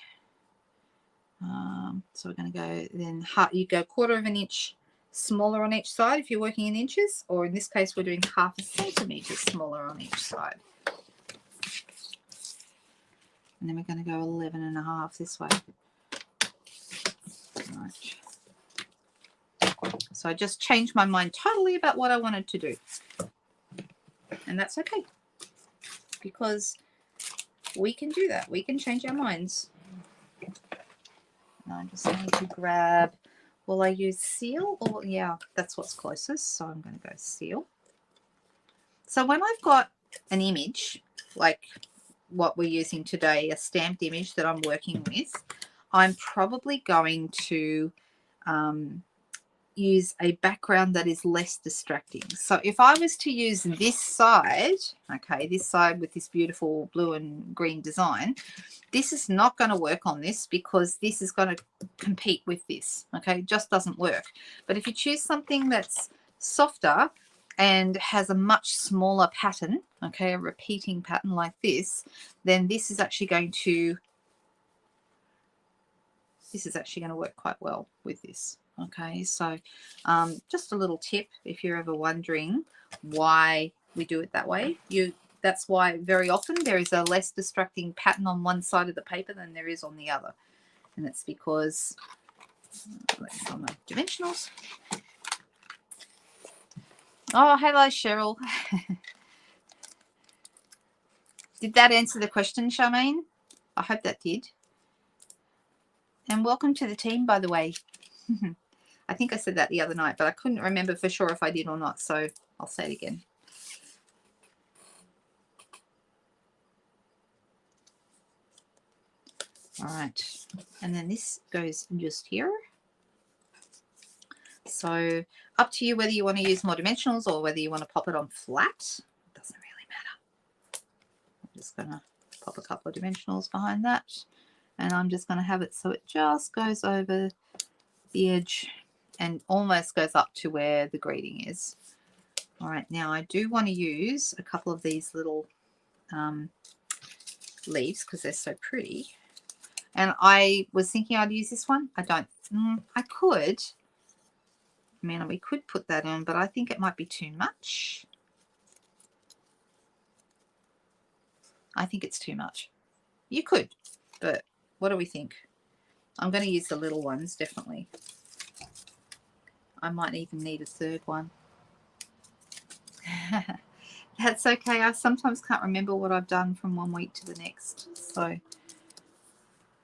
A: So we're going to go then, you go 1/4 of an inch smaller on each side if you're working in inches, or in this case we're doing 0.5 centimeter smaller on each side. And then we're going to go 11.5 this way. Right. So I just changed my mind totally about what I wanted to do. And that's okay, because we can do that. We can change our minds. And I just need to grab, will I use seal? Or yeah, that's what's closest. So I'm going to go seal. So when I've got an image, like what we're using today, a stamped image that I'm working with, I'm probably going to use a background that is less distracting. So if I was to use this side, okay, this side with this beautiful blue and green design, this is not going to work on this because this is going to compete with this, okay? It just doesn't work. But if you choose something that's softer and has a much smaller pattern, okay, a repeating pattern like this, then this is actually going to work quite well with this. Okay, so just a little tip if you're ever wondering why we do it that way. That's why very often there is a less distracting pattern on one side of the paper than there is on the other. And it's because, let's on the dimensionals. Oh, hello, Cheryl. Did that answer the question, Charmaine? I hope that did. And welcome to the team, by the way. I think I said that the other night, but I couldn't remember for sure if I did or not, so I'll say it again. All right, and then this goes just here. So up to you whether you want to use more dimensionals or whether you want to pop it on flat. It doesn't really matter. I'm just going to pop a couple of dimensionals behind that, and I'm just going to have it so it just goes over the edge and almost goes up to where the greeting is. All right, now I do want to use a couple of these little leaves because they're so pretty. And I was thinking I'd use this one. I don't. I could. I mean, we could put that on, but I think it might be too much. I think it's too much. You could, but what do we think? I'm going to use the little ones, definitely. I might even need a third one. That's okay. I sometimes can't remember what I've done from one week to the next. So,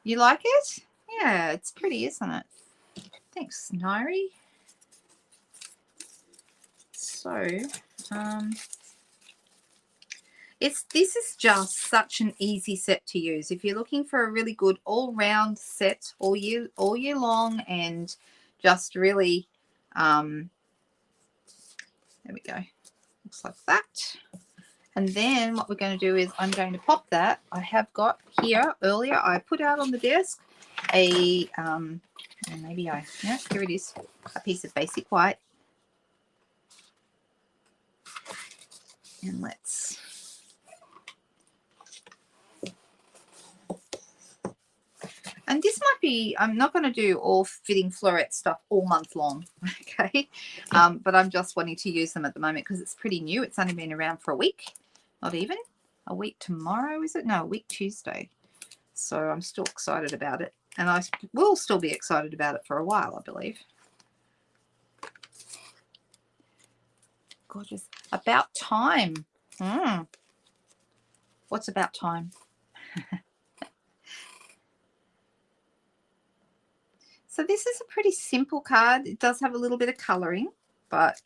A: you like it? Yeah, it's pretty, isn't it? Thanks, Nairi. So, this is just such an easy set to use. If you're looking for a really good all-round set all year long, and just really, there we go. Looks like that. And then what we're going to do is I'm going to pop that. I have got here earlier, I put out on the desk a, and maybe yeah, here it is, a piece of basic white. And let's, and this might be, I'm not going to do all Fitting Floret stuff all month long, okay? But I'm just wanting to use them at the moment because it's pretty new. It's only been around for a week, not even. A week tomorrow, is it? No, a week Tuesday. So I'm still excited about it. And I will still be excited about it for a while, I believe. Gorgeous. About time. What's about time? So this is a pretty simple card. It does have a little bit of colouring, but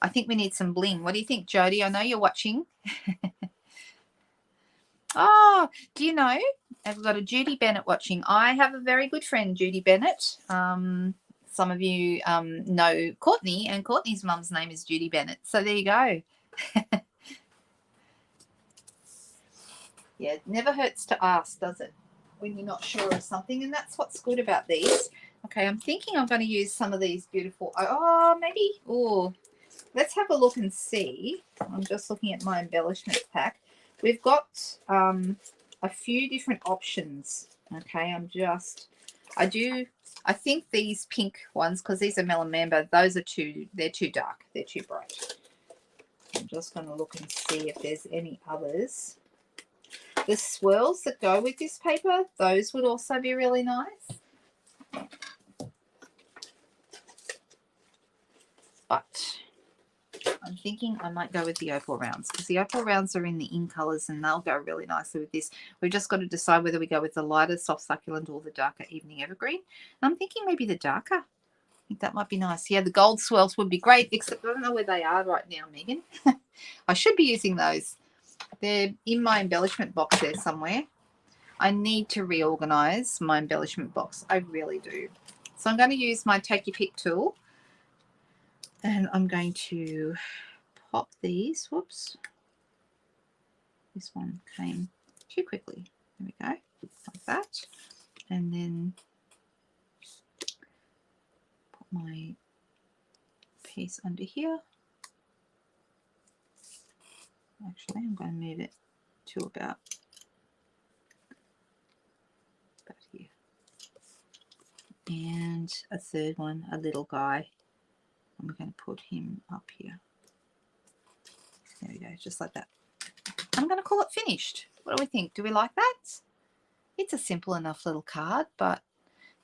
A: I think we need some bling. What do you think, Jody? I know you're watching. Oh, do you know, I've got a Judy Bennett watching. I have a very good friend, Judy Bennett. Some of you know Courtney, and Courtney's mum's name is Judy Bennett. So there you go. Yeah, it never hurts to ask, does it, when you're not sure of something? And that's what's good about these. Okay, I'm thinking I'm going to use some of these beautiful, let's have a look and see. I'm just looking at my embellishment pack. We've got a few different options. Okay, I think these pink ones, because these are Melon Mamba, they're too dark. They're too bright. I'm just going to look and see if there's any others. The swirls that go with this paper, those would also be really nice. But I'm thinking I might go with the opal rounds, because the opal rounds are in the in colours and they'll go really nicely with this. We've just got to decide whether we go with the lighter soft succulent or the darker evening evergreen. And I'm thinking maybe the darker. I think that might be nice. Yeah, the gold swirls would be great, except I don't know where they are right now, Megan. I should be using those. They're in my embellishment box there somewhere. I need to reorganize my embellishment box. I really do. So I'm going to use my Take Your Pick tool. And I'm going to pop these. Whoops. This one came too quickly. There we go. Like that. And then put my piece under here. Actually, I'm going to move it to about here. And a third one, a little guy. And we're going to put him up here. There we go, just like that. I'm going to call it finished. What do we think? Do we like that? It's a simple enough little card, but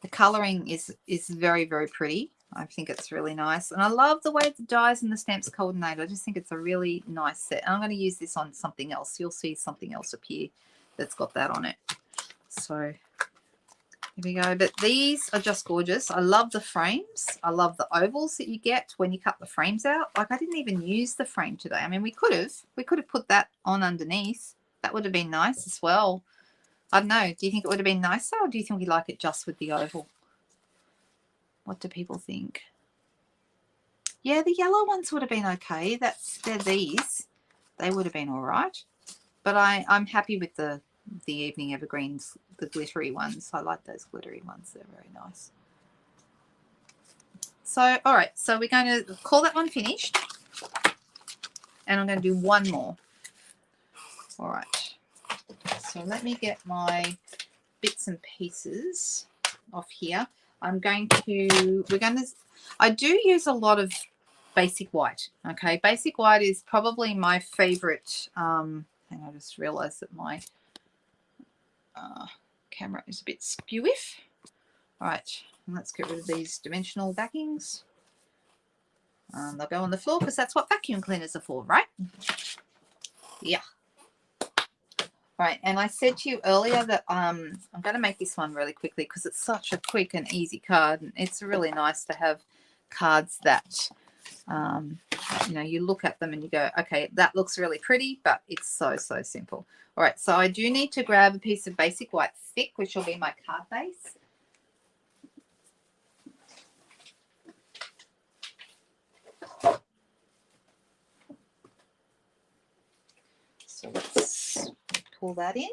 A: the colouring is very, very pretty. I think it's really nice. And I love the way the dies and the stamps coordinate. I just think it's a really nice set. And I'm going to use this on something else. You'll see something else appear that's got that on it. So here we go. But these are just gorgeous. I love the frames. I love the ovals that you get when you cut the frames out. Like, I didn't even use the frame today. I mean, we could have put that on underneath. That would have been nice as well. I don't know. Do you think it would have been nicer, or do you think we like it just with the oval? What do people think? Yeah, the yellow ones would have been okay. They're these. They would have been all right. But I'm happy with the evening evergreens, the glittery ones. I like those glittery ones. They're very nice. So, all right. So we're going to call that one finished. And I'm going to do one more. All right. So let me get my bits and pieces off here. I do use a lot of basic white. Okay, basic white is probably my favorite. And I just realized that my camera is a bit skewiff. All right, let's get rid of these dimensional backings. They'll go on the floor because that's what vacuum cleaners are for, right? Yeah. Right, and I said to you earlier that I'm going to make this one really quickly because it's such a quick and easy card. And it's really nice to have cards that, you know, you look at them and you go, okay, that looks really pretty, but it's so, so simple. All right, so I do need to grab a piece of basic white thick, which will be my card base. So let's pull that in.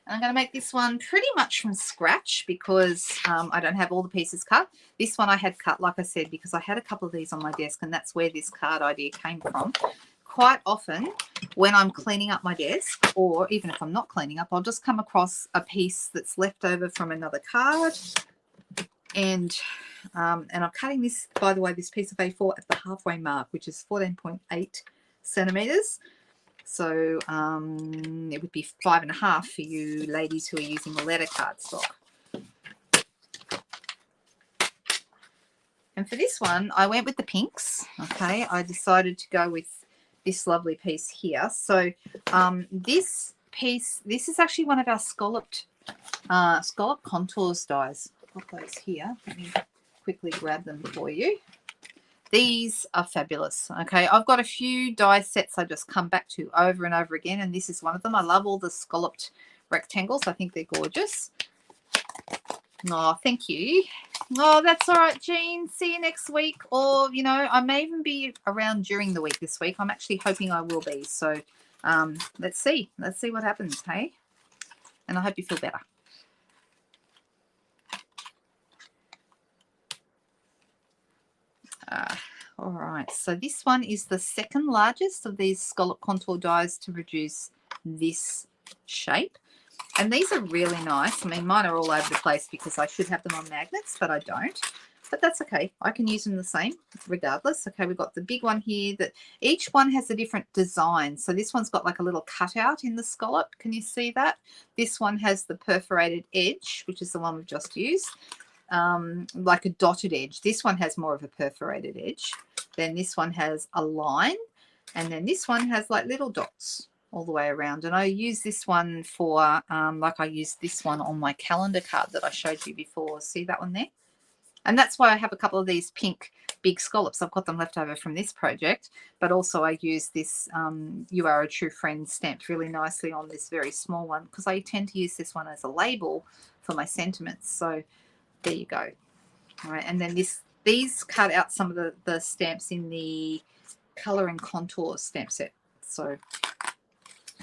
A: I'm going to make this one pretty much from scratch because I don't have all the pieces cut. This one I had cut, like I said, because I had a couple of these on my desk, and that's where this card idea came from. Quite often when I'm cleaning up my desk, or even if I'm not cleaning up, I'll just come across a piece that's left over from another card. And I'm cutting this, by the way, this piece of A4 at the halfway mark, which is 14.8 centimeters. So it would be 5.5 for you ladies who are using the letter cardstock. And for this one, I went with the pinks. Okay, I decided to go with this lovely piece here. So this piece, this is actually one of our scallop contours dies. I've got those here. Let me quickly grab them for you. These are fabulous. Okay, I've got a few die sets I just come back to over and over again, and this is one of them. I love all the scalloped rectangles. I think they're gorgeous. Oh, thank you. Oh, that's all right, Jean. See you next week. Or, you know, I may even be around during the week this week. I'm actually hoping I will be. So let's see. Let's see what happens, hey? And I hope you feel better. All right, so this one is the second largest of these scallop contour dies to produce this shape. And these are really nice. I mean, mine are all over the place because I should have them on magnets, but I don't. But that's okay. I can use them the same regardless. Okay, we've got the big one here that each one has a different design. So this one's got like a little cutout in the scallop. Can you see that? This one has the perforated edge, which is the one we've just used. Like a dotted edge. This one has more of a perforated edge. Then this one has a line, and then this one has like little dots all the way around. And I use this one for like I used this one on my calendar card that I showed you before. See that one there? And that's why I have a couple of these pink big scallops. I've got them left over from this project, but also I use this You Are a True Friend stamped really nicely on this very small one, because I tend to use this one as a label for my sentiments. So there you go. All right, and then these cut out some of the stamps in the Color and Contour stamp set. So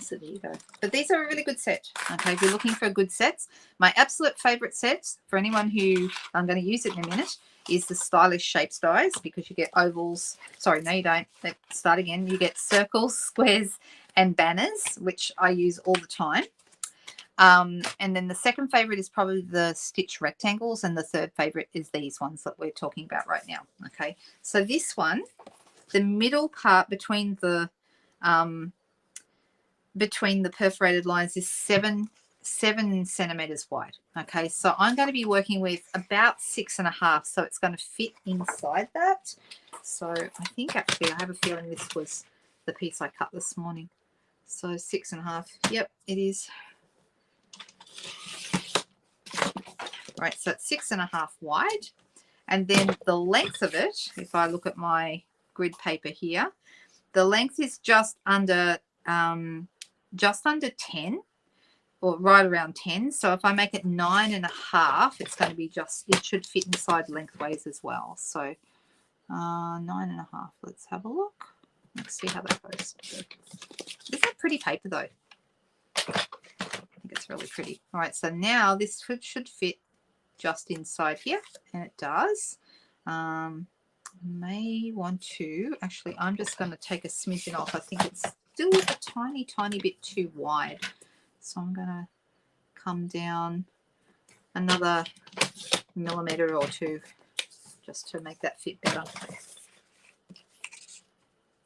A: there you go. But these are a really good set. Okay, if you're looking for good sets, my absolute favorite sets for anyone who, I'm going to use it in a minute, is the Stylish Shapes dies, because you get ovals. Sorry, no, you don't. Let's start again. You get circles, squares, and banners, which I use all the time. And then the second favorite is probably the stitch rectangles, and the third favorite is these ones that we're talking about right now. Okay, so this one, the middle part between the perforated lines is seven centimeters wide. Okay, so I'm going to be working with about 6.5, so it's going to fit inside that. So I think actually I have a feeling this was the piece I cut this morning. So 6.5. Yep, it is. Right, so it's 6.5 wide, and then the length of it, if I look at my grid paper here, the length is just under 10, or right around 10. So if I make it 9.5, it's going to be it should fit inside lengthways as well. So 9.5. Let's have a look. Let's see how that goes. Isn't that pretty paper though? I think it's really pretty. All right, so now this should fit just inside here, and it does. May want to, actually, I'm just going to take a smidgen off. I think it's still a tiny bit too wide, so I'm going to come down another millimeter or two just to make that fit better.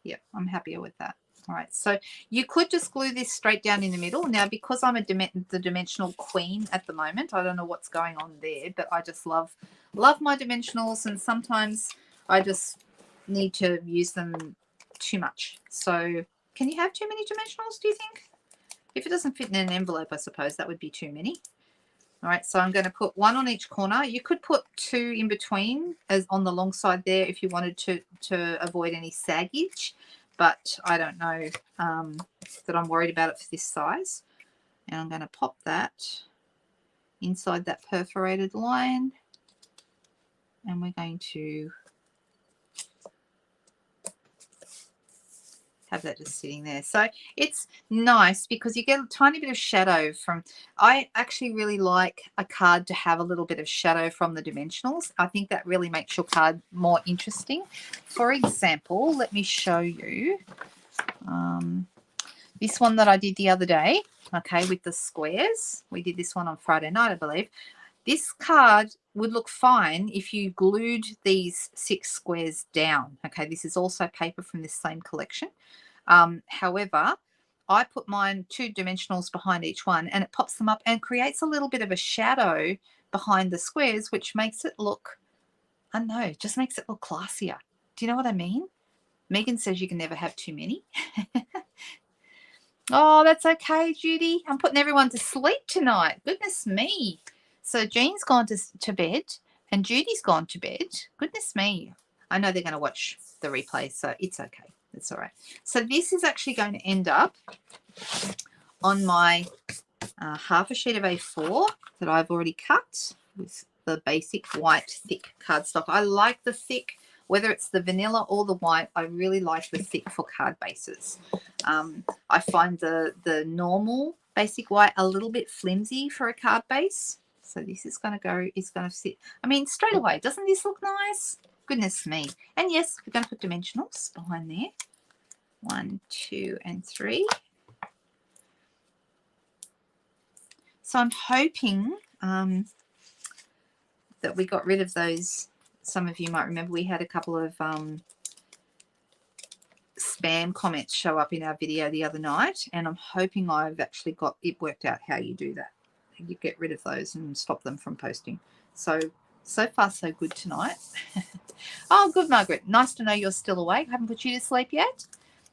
A: Yep, I'm happier with that. All right, so you could just glue this straight down in the middle. Now, because I'm the dimensional queen at the moment, I don't know what's going on there, but I just love my dimensionals, and sometimes I just need to use them too much. So can you have too many dimensionals, do you think? If it doesn't fit in an envelope, I suppose that would be too many. All right, so I'm going to put one on each corner. You could put two in between as on the long side there if you wanted to avoid any saggage, but I don't know that I'm worried about it for this size. And I'm going to pop that inside that perforated line, and we're going to have that just sitting there. So it's nice because you get a tiny bit of shadow from, I actually really like a card to have a little bit of shadow from the dimensionals. I think that really makes your card more interesting. For example, let me show you this one that I did the other day, okay, with the squares. We did this one on Friday night, I believe. This card would look fine if you glued these 6 squares down. Okay, this is also paper from this same collection. However, I put mine 2 dimensionals behind each one, and it pops them up and creates a little bit of a shadow behind the squares, which makes it look, I don't know, just makes it look classier. Do you know what I mean? Megan says you can never have too many. Oh, that's okay, Judy. I'm putting everyone to sleep tonight. Goodness me. So Jean's gone to bed and Judy's gone to bed. Goodness me. I know they're going to watch the replay, so it's okay. It's all right. So this is actually going to end up on my half a sheet of A4 that I've already cut with the basic white thick cardstock. I like the thick, whether it's the vanilla or the white. I really like the thick for card bases. I find the normal basic white a little bit flimsy for a card base. So this is going to go, it's going to sit. I mean, straight away, doesn't this look nice? Goodness me. And yes, we're going to put dimensionals behind there. 1, 2, and 3. So I'm hoping that we got rid of those. Some of you might remember we had a couple of spam comments show up in our video the other night, and I'm hoping I've actually got it worked out how you do that. You get rid of those and stop them from posting. So far so good tonight. Oh, good, Margaret. Nice to know you're still awake. I haven't put you to sleep yet.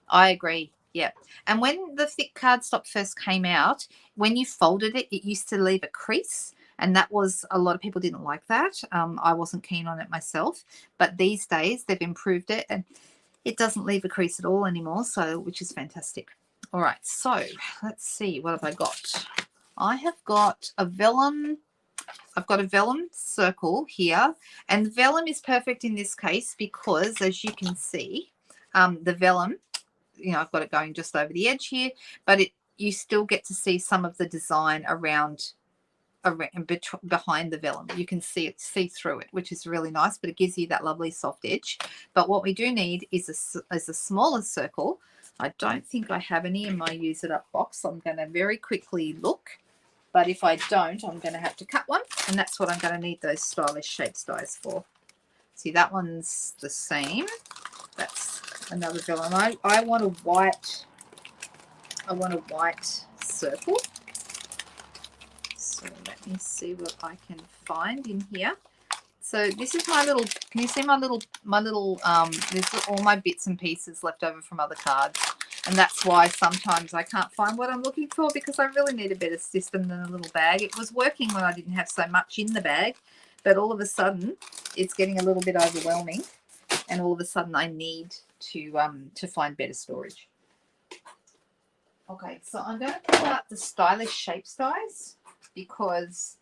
A: I agree. Yeah. And when the thick cardstock first came out, when you folded it, it used to leave a crease. and that was, a lot of people didn't like that. I wasn't keen on it myself, but these days they've improved it and it doesn't leave a crease at all anymore, so which is fantastic. All right, so let's see, what have I got? I have got a vellum. I've got a vellum circle here, and the vellum is perfect in this case because, as you can see, the vellum, you know, I've got it going just over the edge here, but you still get to see some of the design around behind the vellum. You can see through it, which is really nice, but it gives you that lovely soft edge. But what we do need is a smaller circle. I don't think I have any in my use it up box. I'm going to very quickly look, but if I don't, I'm going to have to cut one, and that's what I'm going to need those stylish shapes dies for. See, that one's the same. That's another vellum. I want a white circle. So let me see what I can find in here. So this is my little, can you see my little, there's all my bits and pieces left over from other cards. And that's why sometimes I can't find what I'm looking for, because I really need a better system than a little bag. It was working when I didn't have so much in the bag, but all of a sudden it's getting a little bit overwhelming, and all of a sudden I need to find better storage. Okay, so I'm going to pull out the stylish shapes dies, because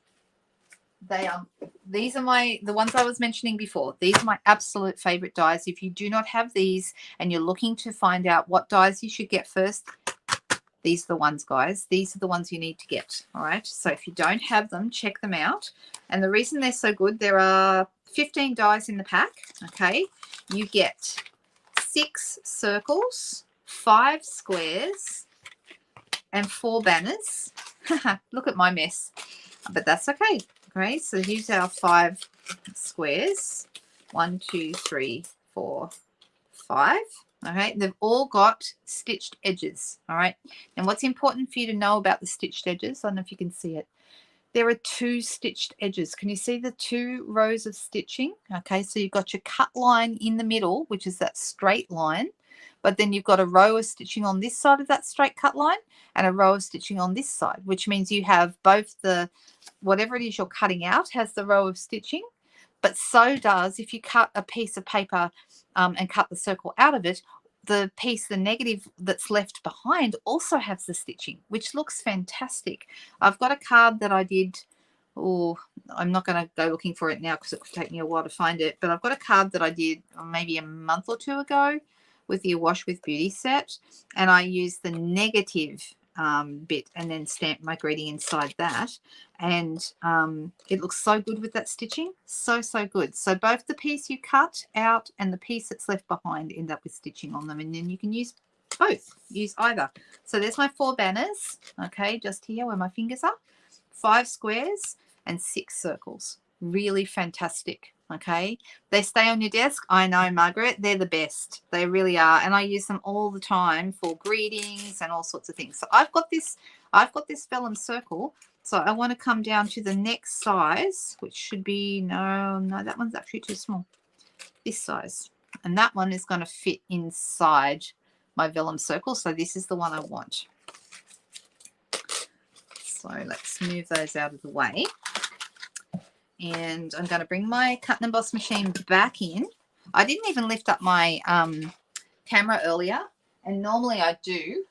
A: these are the ones I was mentioning before. These are my absolute favorite dies. If you do not have these and you're looking to find out what dies you should get first, these are the ones, guys. These are the ones you need to get. All right, so if you don't have them, check them out. And the reason they're so good, there are 15 dies in the pack. Okay, you get 6 circles, 5 squares, and 4 banners. Look at my mess, but that's okay. Okay, so here's our 5 squares. 1, 2, 3, 4, 5. Okay, they've all got stitched edges. All right, and what's important for you to know about the stitched edges, I don't know if you can see it, there are 2 stitched edges. Can you see the 2 rows of stitching? Okay, so you've got your cut line in the middle, which is that straight line, but then you've got a row of stitching on this side of that straight cut line and a row of stitching on this side, which means you have both the, whatever it is you're cutting out has the row of stitching, but so does, if you cut a piece of paper and cut the circle out of it, the piece, the negative that's left behind, also has the stitching, which looks fantastic. I've got a card that I did, oh, I'm not going to go looking for it now because it could take me a while to find it, but I've got a card that I did maybe a month or 2 ago with the Wash with Beauty set, and I used the negative bit and then stamped my greeting inside that, and it looks so good with that stitching, so good. So both the piece you cut out and the piece that's left behind end up with stitching on them, and then you can use both, use either. So there's my 4 banners, okay, just here where my fingers are, 5 squares and 6 circles. Really fantastic. Okay, they stay on your desk. I know, Margaret, they're the best. They really are, and I use them all the time for greetings and all sorts of things. So I've got this vellum circle. So I want to come down to the next size, which should be, no, that one's actually too small. This size, and that one is going to fit inside my vellum circle. So this is the one I want. So let's move those out of the way. And I'm going to bring my cut and emboss machine back in. I didn't even lift up my camera earlier, and normally I do,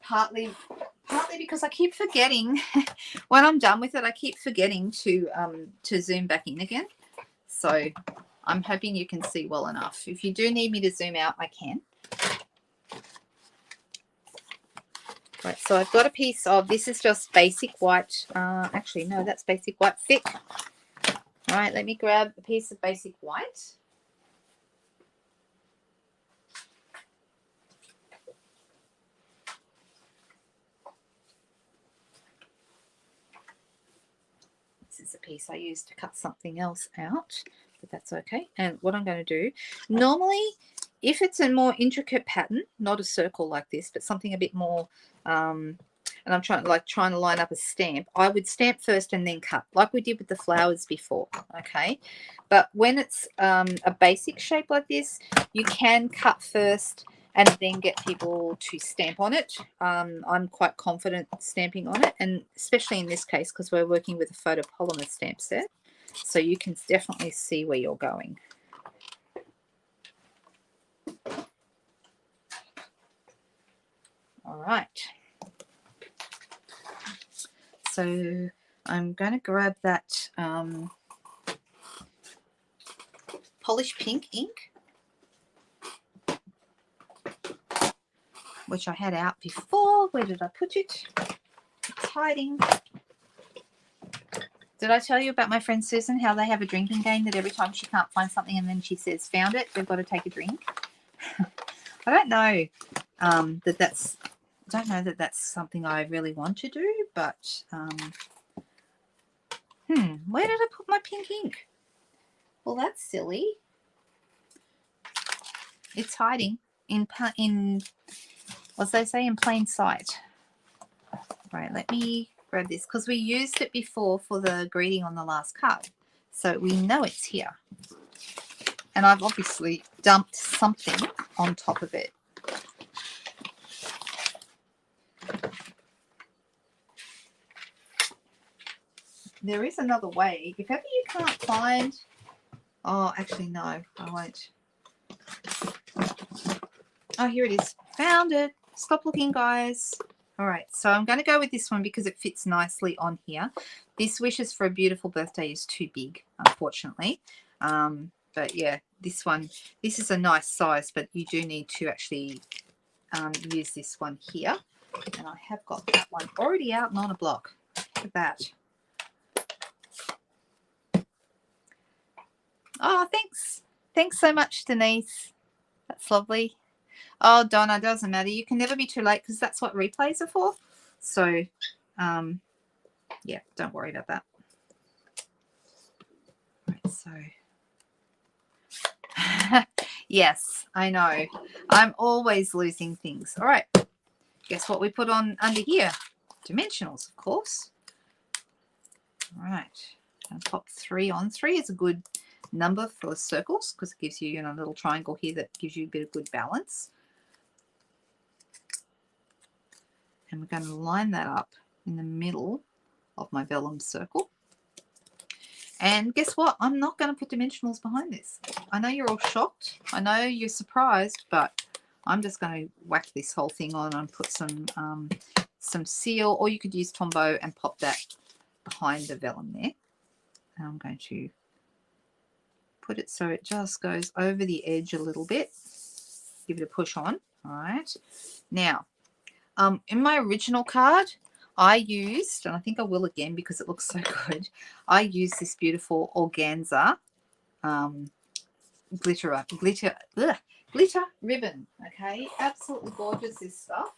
A: partly because I keep forgetting when I'm done with it. I keep forgetting to zoom back in again. So I'm hoping you can see well enough. If you do need me to zoom out, I can. Right, so I've got a piece of, this is just basic white, actually no, that's basic white thick. All right, let me grab a piece of basic white. This is a piece I used to cut something else out, but that's okay. And what I'm going to do, normally if it's a more intricate pattern, not a circle like this, but something a bit more, and I'm trying to line up a stamp, I would stamp first and then cut, like we did with the flowers before, okay? But when it's a basic shape like this, you can cut first and then get people to stamp on it. I'm quite confident stamping on it, and especially in this case because we're working with a photopolymer stamp set, so you can definitely see where you're going. All right, so I'm going to grab that Polish Pink ink, which I had out before. Where did I put it? It's hiding. Did I tell you about my friend Susan, how they have a drinking game that every time she can't find something and then she says, found it, they've got to take a drink? I don't know that that's something I really want to do, but where did I put my pink ink? Well, that's silly. It's hiding in what they say, in plain sight. Right, let me grab this because we used it before for the greeting on the last card, so we know it's here. And I've obviously dumped something on top of it. There is another way. If ever you can't find... Oh, actually, no, I won't. Oh, here it is. Found it. Stop looking, guys. All right, so I'm going to go with this one because it fits nicely on here. This Wishes for a Beautiful Birthday is too big, unfortunately. But yeah, this one, this is a nice size, but you do need to actually use this one here. And I have got that one already out and on a block. Look at that. Oh, thanks. Thanks so much, Denise. That's lovely. Oh, Donna, doesn't matter. You can never be too late because that's what replays are for. So, yeah, don't worry about that. Right, so, yes, I know. I'm always losing things. All right. Guess what we put on under here? Dimensionals, of course. All right. I'll pop 3 on. 3 is a good number for circles because it gives you, a little triangle here that gives you a bit of good balance. And we're going to line that up in the middle of my vellum circle. And guess what? I'm not going to put dimensionals behind this. I know you're all shocked. I know you're surprised, but I'm just going to whack this whole thing on and put some seal, or you could use Tombow and pop that behind the vellum there. And I'm going to put it so it just goes over the edge a little bit. Give it a push on. All right. Now, in my original card, I used, and I think I will again because it looks so good, I used this beautiful organza glitter ribbon. Okay, absolutely gorgeous, this stuff.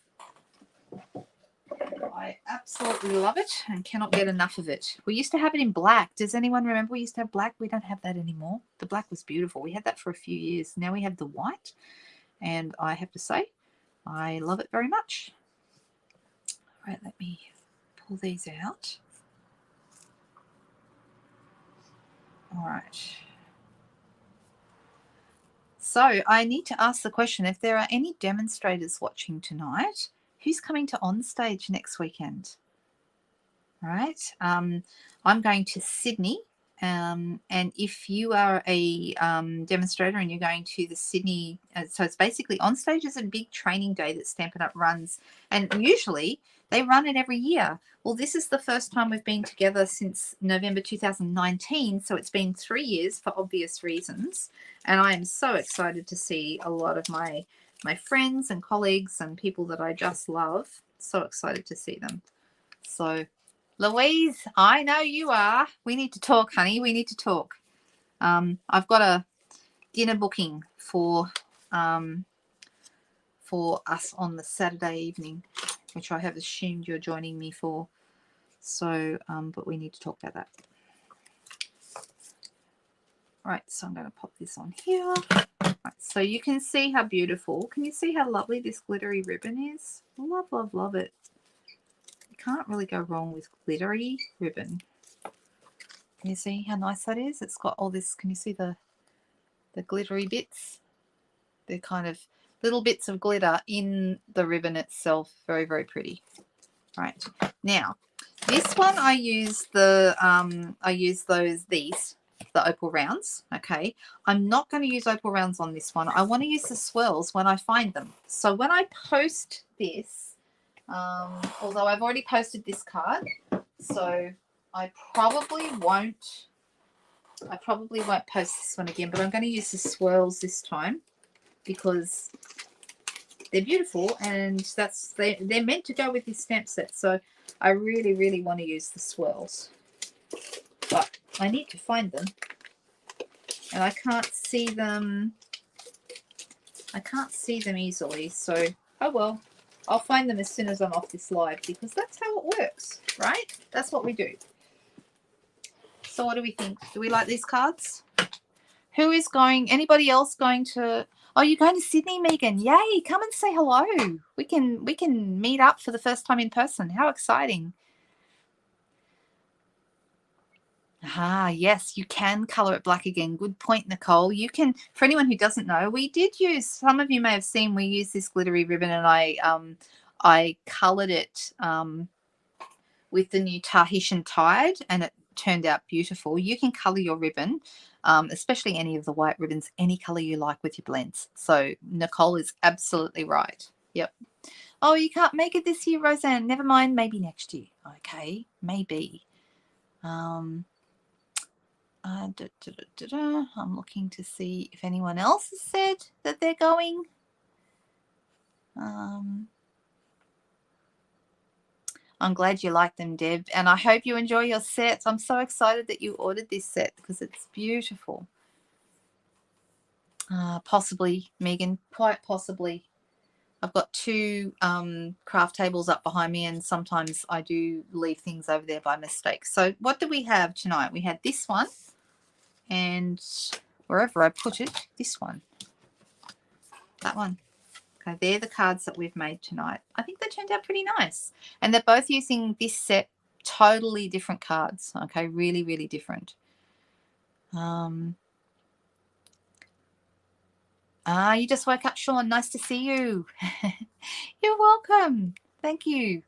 A: I absolutely love it and cannot get enough of it. We used to have it in black. Does anyone remember we used to have black? We don't have that anymore. The black was beautiful. We had that for a few years. Now we have the white, and I have to say I love it very much. All right, let me pull these out. All right. So I need to ask the question, if there are any demonstrators watching tonight, who's coming to On Stage next weekend? All right. I'm going to Sydney. And if you are a demonstrator and you're going to the Sydney, so it's basically On Stage is a big training day that Stampin' Up runs, and usually they run it every year. Well, this is the first time we've been together since November 2019, so it's been 3 years for obvious reasons, and I am so excited to see a lot of my friends and colleagues and people that I just love. So excited to see them. So Louise, I know you are. We need to talk, honey. We need to talk. I've got a dinner booking for us on the Saturday evening, which I have assumed you're joining me for. So, but we need to talk about that. All right, so I'm going to pop this on here. Right, so you can see how beautiful. Can you see how lovely this glittery ribbon is? Love, love, love it. Can't really go wrong with glittery ribbon. Can you see how nice that is? It's got all this, can you see the glittery bits? They're kind of little bits of glitter in the ribbon itself. Very, very pretty. Right, now this one I use the the opal rounds. Okay, I'm not going to use opal rounds on this one. I want to use the swirls when I find them. So when I post this, although I've already posted this card, so I probably won't post this one again, but I'm going to use the swirls this time because they're beautiful, and they're meant to go with this stamp set. So I really, really want to use the swirls, but I need to find them, and I can't see them. I can't see them easily. So oh well, I'll find them as soon as I'm off this live, because that's how it works, right? That's what we do. So what do we think? Do we like these cards? Who is going? Anybody else going to? Oh, you're going to Sydney, Megan. Yay, come and say hello. We can meet up for the first time in person. How exciting. Ah, yes, you can color it black again. Good point, Nicole. You can, for anyone who doesn't know, we did use, some of you may have seen, we used this glittery ribbon, and I colored it with the new Tahitian Tide, and it turned out beautiful. You can color your ribbon, especially any of the white ribbons, any color you like with your blends. So Nicole is absolutely right. Yep. Oh, you can't make it this year, Roseanne. Never mind, maybe next year. Okay, maybe. I'm looking to see if anyone else has said that they're going. I'm glad you like them, Deb, and I hope you enjoy your sets. I'm so excited that you ordered this set because it's beautiful. Possibly, Megan, quite possibly. I've got two craft tables up behind me, and sometimes I do leave things over there by mistake. So what do we have tonight? We had this one, and wherever I put it, this one. That one. Okay, they're the cards that we've made tonight. I think they turned out pretty nice. And they're both using this set, totally different cards. Okay, really, really different. You just woke up, Sean. Nice to see you. You're welcome. Thank you.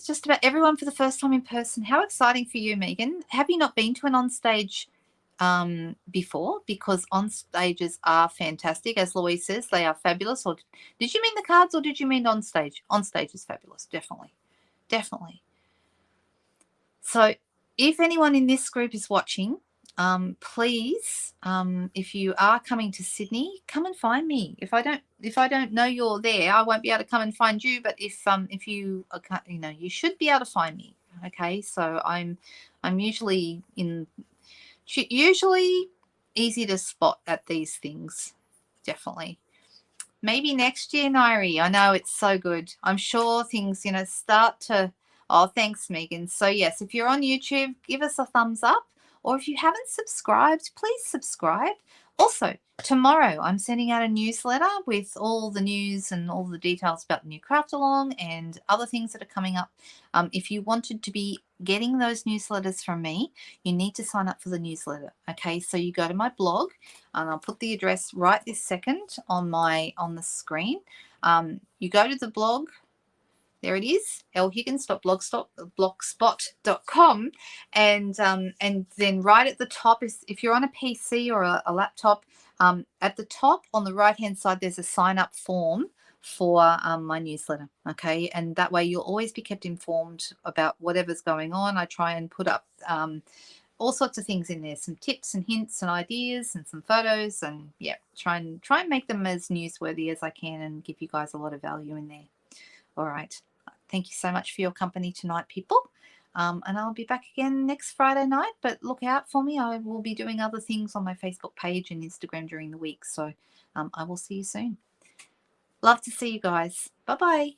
A: Just about everyone for the first time in person. How exciting for you, Megan. Have you not been to an onstage before? Because on stages are fantastic, as Louise says, they are fabulous. Or did you mean the cards, or did you mean on stage? On stage is fabulous, definitely. So if anyone in this group is watching, please, if you are coming to Sydney, come and find me. If I don't know you're there, I won't be able to come and find you, but if you you should be able to find me. Okay, so I'm usually easy to spot at these things. Definitely. Maybe next year, Nairi. I know, it's so good. I'm sure things, start to... Oh, thanks, Megan. So, yes, if you're on YouTube, give us a thumbs up. Or if you haven't subscribed, please subscribe. Also, tomorrow I'm sending out a newsletter with all the news and all the details about the new craft along and other things that are coming up. If you wanted to be getting those newsletters from me, you need to sign up for the newsletter. Okay, so you go to my blog, and I'll put the address right this second on the screen. You go to the blog. There it is, lhiggins.blogspot.com, and then right at the top is, if you're on a PC or a laptop, at the top on the right hand side there's a sign up form for my newsletter. Okay, and that way you'll always be kept informed about whatever's going on. I try and put up all sorts of things in there, some tips and hints and ideas and some photos, and yeah, try and make them as newsworthy as I can and give you guys a lot of value in there. All right. Thank you so much for your company tonight, people. And I'll be back again next Friday night, but look out for me. I will be doing other things on my Facebook page and Instagram during the week. So I will see you soon. Love to see you guys. Bye-bye.